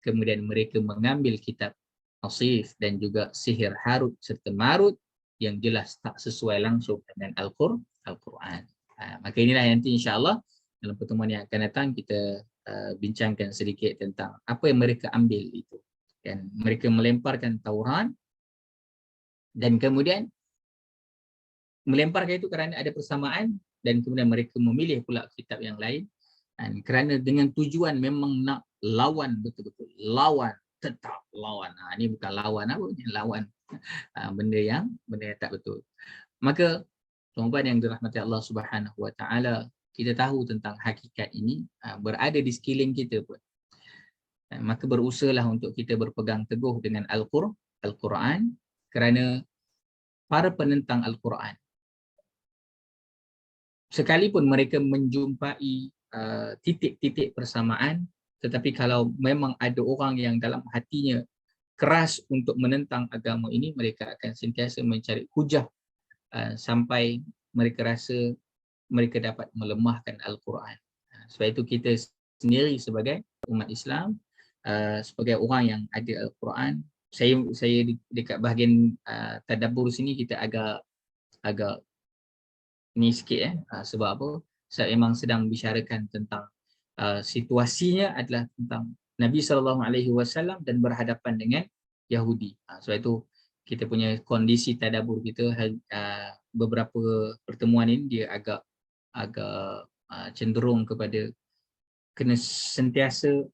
kemudian mereka mengambil kitab Asif dan juga sihir Harut serta Marut yang jelas tak sesuai langsung dengan Al-Quran. Maka inilah nanti insya-Allah dalam pertemuan yang akan datang kita bincangkan sedikit tentang apa yang mereka ambil itu. Dan mereka melemparkan Taurat dan kemudian melemparkan itu kerana ada persamaan dan kemudian mereka memilih pula kitab yang lain dan kerana dengan tujuan memang nak lawan betul-betul. Lawan, tetap lawan. Ini bukan lawan apa, ini lawan benda yang tak betul. Maka tuan-tuan yang dirahmati Allah Subhanahu Wa Taala, kita tahu tentang hakikat ini berada di sekeliling kita pun. Maka berusahalah untuk kita berpegang teguh dengan Al-Quran kerana para penentang Al-Quran, sekalipun mereka menjumpai titik-titik persamaan, tetapi kalau memang ada orang yang dalam hatinya keras untuk menentang agama ini, mereka akan sentiasa mencari hujah sampai mereka rasa mereka dapat melemahkan Al-Quran. Sebab itu kita sendiri sebagai umat Islam, sebagai orang yang ada Al-Quran, saya dekat bahagian tadabbur sini kita agak ni sikit sebab apa? Saya memang sedang bicarakan tentang situasinya adalah tentang Nabi SAW dan berhadapan dengan Yahudi. Sebab itu kita punya kondisi tadabbur kita beberapa pertemuan ini dia agak cenderung kepada kena sentiasa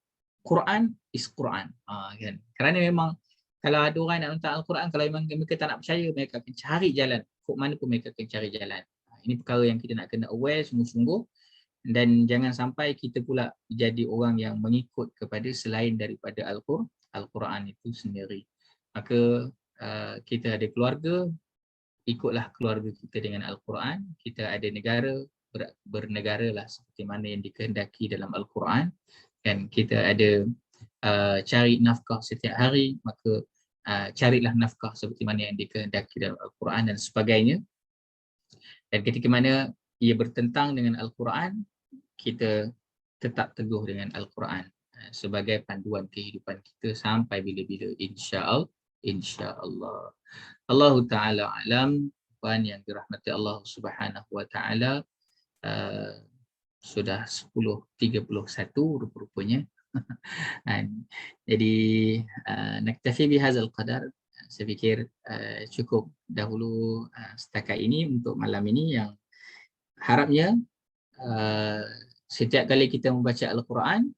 Quran is Quran. Kan? Kerana memang kalau ada orang nak tentang Al-Quran, kalau memang mereka tak nak percaya, mereka akan cari jalan. Kok mana pun mereka akan cari jalan. Ini perkara yang kita nak kena aware sungguh-sungguh. Dan jangan sampai kita pula jadi orang yang mengikut kepada selain daripada Al-Quran itu sendiri. Maka kita ada keluarga, ikutlah keluarga kita dengan Al-Quran. Kita ada negara, bernegara lah seperti mana yang dikehendaki dalam Al-Quran. Dan kita ada cari nafkah setiap hari, maka carilah nafkah seperti mana yang dikehendaki dalam Al-Quran dan sebagainya. Dan ketika mana ia bertentang dengan Al-Quran, kita tetap teguh dengan Al-Quran sebagai panduan kehidupan kita sampai bila-bila, insya-Allah. Allah Ta'ala alam. Puan yang dirahmati Allah Subhanahu Wa Ta'ala, sudah 10.31 rupa-rupanya. Jadi naktafi bihadzal qadar. Saya fikir cukup dahulu setakat ini untuk malam ini, yang harapnya setiap kali kita membaca Al-Quran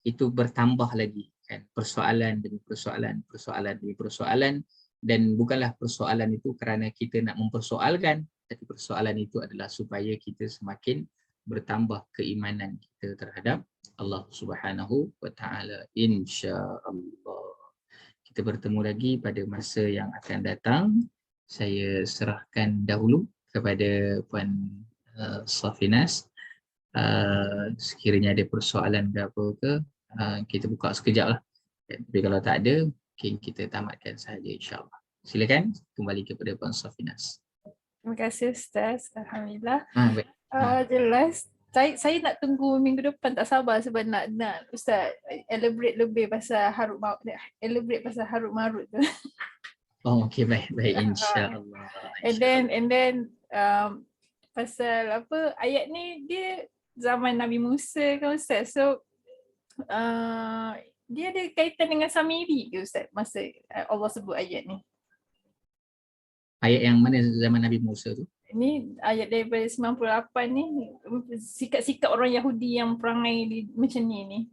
itu bertambah lagi kan, persoalan demi persoalan, persoalan demi persoalan. Dan bukanlah persoalan itu kerana kita nak mempersoalkan, tapi persoalan itu adalah supaya kita semakin bertambah keimanan kita terhadap Allah Subhanahu Wa Ta'ala, insya-Allah. Kita bertemu lagi pada masa yang akan datang. Saya serahkan dahulu kepada Puan Safinas. Sekiranya ada persoalan ke apa ke, kita buka sekejap lah. Tapi kalau tak ada, mungkin kita tamatkan sahaja, insya-Allah. Silakan kembali kepada Puan Safinas. Terima kasih Ustaz. Alhamdulillah. Baik. Jelas. Saya nak tunggu minggu depan, tak sabar sebab nak Ustaz elaborate lebih pasal harut marut tu. Oh, okey, baik, insya-Allah. And then pasal apa, ayat ni dia zaman Nabi Musa kan Ustaz. So dia ada kaitan dengan Samiri ke Ustaz masa Allah sebut ayat ni? Ayat yang mana zaman Nabi Musa tu? Ini ayat daripada 98 ni, sikap-sikap orang Yahudi yang perangai macam ni.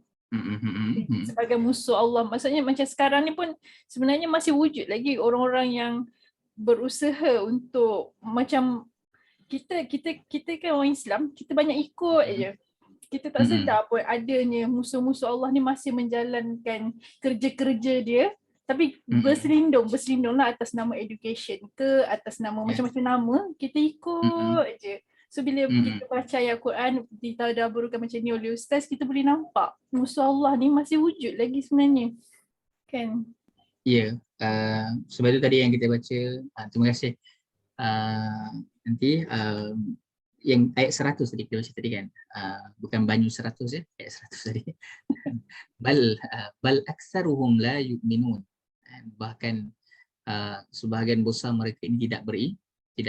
Sebagai musuh Allah. Maksudnya macam sekarang ni pun sebenarnya masih wujud lagi orang-orang yang berusaha untuk macam kita kan orang Islam, kita banyak ikut aja. Kita tak sedar pun adanya musuh-musuh Allah ni masih menjalankan kerja-kerja dia, tapi berselindunglah atas nama education ke, atas nama macam-macam nama, kita ikut je. So bila kita baca ayat Quran, ditadaburkan macam ni oleh Ustaz, kita boleh nampak musuh Allah ni masih wujud lagi sebenarnya. Kan? Ya, sebab itu tadi yang kita baca, terima kasih. Nanti yang ayat 100 tadi kita baca tadi kan, bukan Banyu 100 ya, ayat 100 tadi. Bal aktsaruhum la yu'minun. Bahkan sebahagian besar mereka ini tidak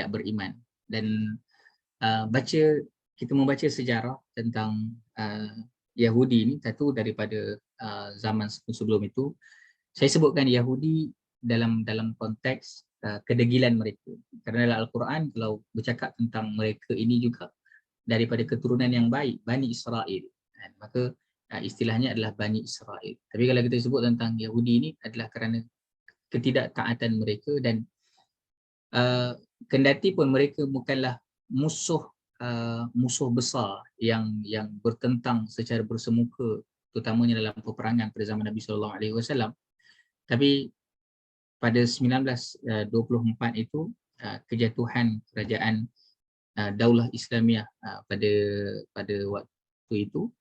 beriman. Dan kita membaca sejarah tentang Yahudi ini, satu daripada zaman sebelum itu, saya sebutkan Yahudi dalam konteks kedegilan mereka. Kerana dalam Al-Quran kalau bercakap tentang mereka ini juga daripada keturunan yang baik, Bani Israel. Maka istilahnya adalah Bani Israel. Tapi kalau kita sebut tentang Yahudi ini adalah kerana ketidaktaatan mereka, dan kendati pun mereka bukanlah musuh besar yang bertentang secara bersemuka, terutamanya dalam peperangan pada zaman Nabi SAW. Tapi pada 1924 itu kejatuhan kerajaan Daulah Islamiah pada waktu itu,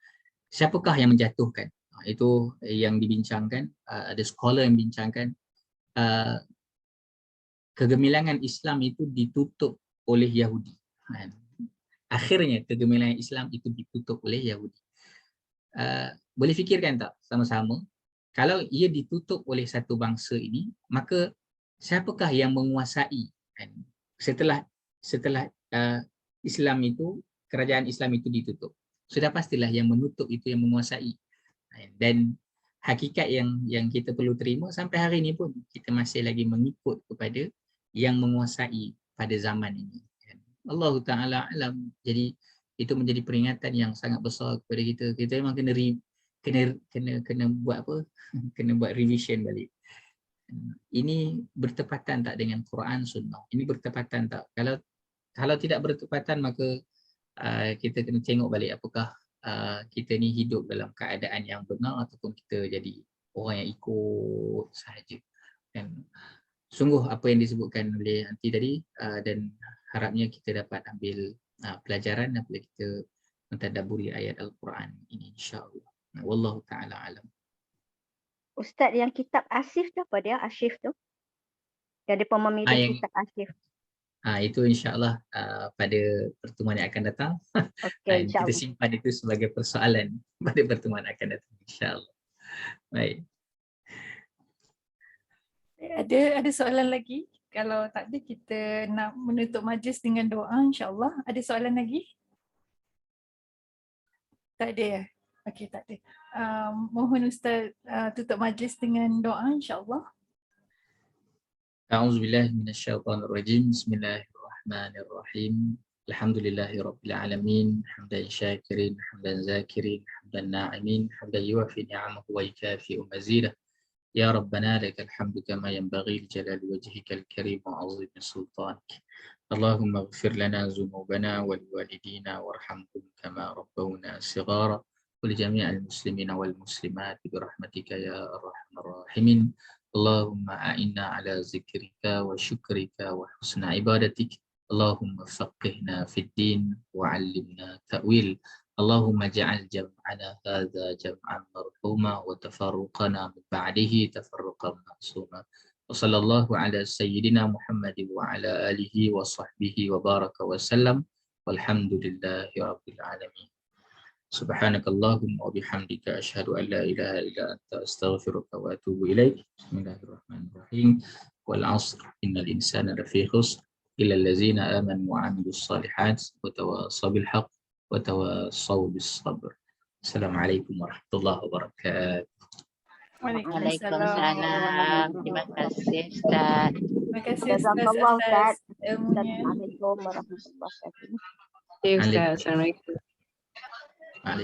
siapakah yang menjatuhkan? Itu yang dibincangkan, ada scholar yang bincangkan, kegemilangan Islam itu ditutup oleh Yahudi. Akhirnya kegemilangan Islam itu ditutup oleh Yahudi. Boleh fikirkan tak sama-sama, kalau ia ditutup oleh satu bangsa ini, maka siapakah yang menguasai setelah Islam itu, kerajaan Islam itu ditutup? Sudah pastilah yang menutup itu yang menguasai. Dan hakikat yang kita perlu terima sampai hari ini pun, kita masih lagi mengikut kepada yang menguasai pada zaman ini. Allah Ta'ala alam. Jadi itu menjadi peringatan yang sangat besar kepada kita. Kita memang kena buat apa? Kena buat revision balik. Ini bertepatan tak dengan Quran Sunnah? Ini bertepatan tak? Kalau tidak bertepatan, maka kita kena tengok balik apakah kita ni hidup dalam keadaan yang benar ataupun kita jadi orang yang ikut sahaja. Dan sungguh apa yang disebutkan oleh Aunty tadi, dan harapnya kita dapat ambil pelajaran apabila kita mentadabburi ayat Al-Quran ini, insya-Allah. Wallahu taala alam. Ustaz, yang kitab Asif tu apa dia? Asyif tu? Yang dia memilih kitab Asif. Itu insya-Allah pada pertemuan yang akan datang. Okey, Kita insya-Allah. simpan itu sebagai persoalan pada pertemuan akan datang, insya-Allah. Baik. Ada soalan lagi? Kalau tak ada, kita nak menutup majlis dengan doa, insya-Allah. Ada soalan lagi? Tak ada ya? Okey, tak ada. Mohon Ustaz tutup majlis dengan doa, insya-Allah. A'udzubillahi minasyaitonirrajim. Bismillahirrahmanirrahim. Alhamdulillahi rabbil alamin. Hamdan syakirin, hamdan zakirin, hamdan na'imin, hamdan yuwafi ni'amahu wa yukafi'u mazidah. Ya Rabbana lakal hamdu kama yanbaghi li jalali wajhikal karim wa 'azimi sultanik. Allahumma ighfir lana dhunubana wa liwalidina warhamhum kama rabbawna shighara wa li jami'il muslimina wal muslimat bi rahmatika ya arhamar rahimin. Allahumma a'inna ala zikrika wa syukrika wa husna ibadatik. Allahumma faqihna fid din wa 'allimna ta'wil. Allahumma ja'al jam'ana hadza jam'an marhuma wa tafarruqana min ba'dihi tafarruqan ma'suma. Wa sallallahu ala sayyidina Muhammadin wa ala alihi wa sahbihi wa baraka wa sallam. Walhamdulillahi rabbil alamin. Subhanakallahumma wa bihamdika asyhadu an la ilaha illa anta astaghfiruka wa atubu ilaik. Bismillahirrahmanirrahim. Wal 'asr innal insana lafi khusr illa allazina amanu wa 'amilus shalihat wa tawassaw bil haqq wa tawassaw bis sabr. Assalamualaikum warahmatullahi wabarakatuh. Waalaikumsalam. Terima kasih Ustaz. Terima kasih Jazakallah, Ustaz. ilmunya. Assalamualaikum warahmatullahi wabarakatuh. Terima kasih Ustaz. Assalamualaikum.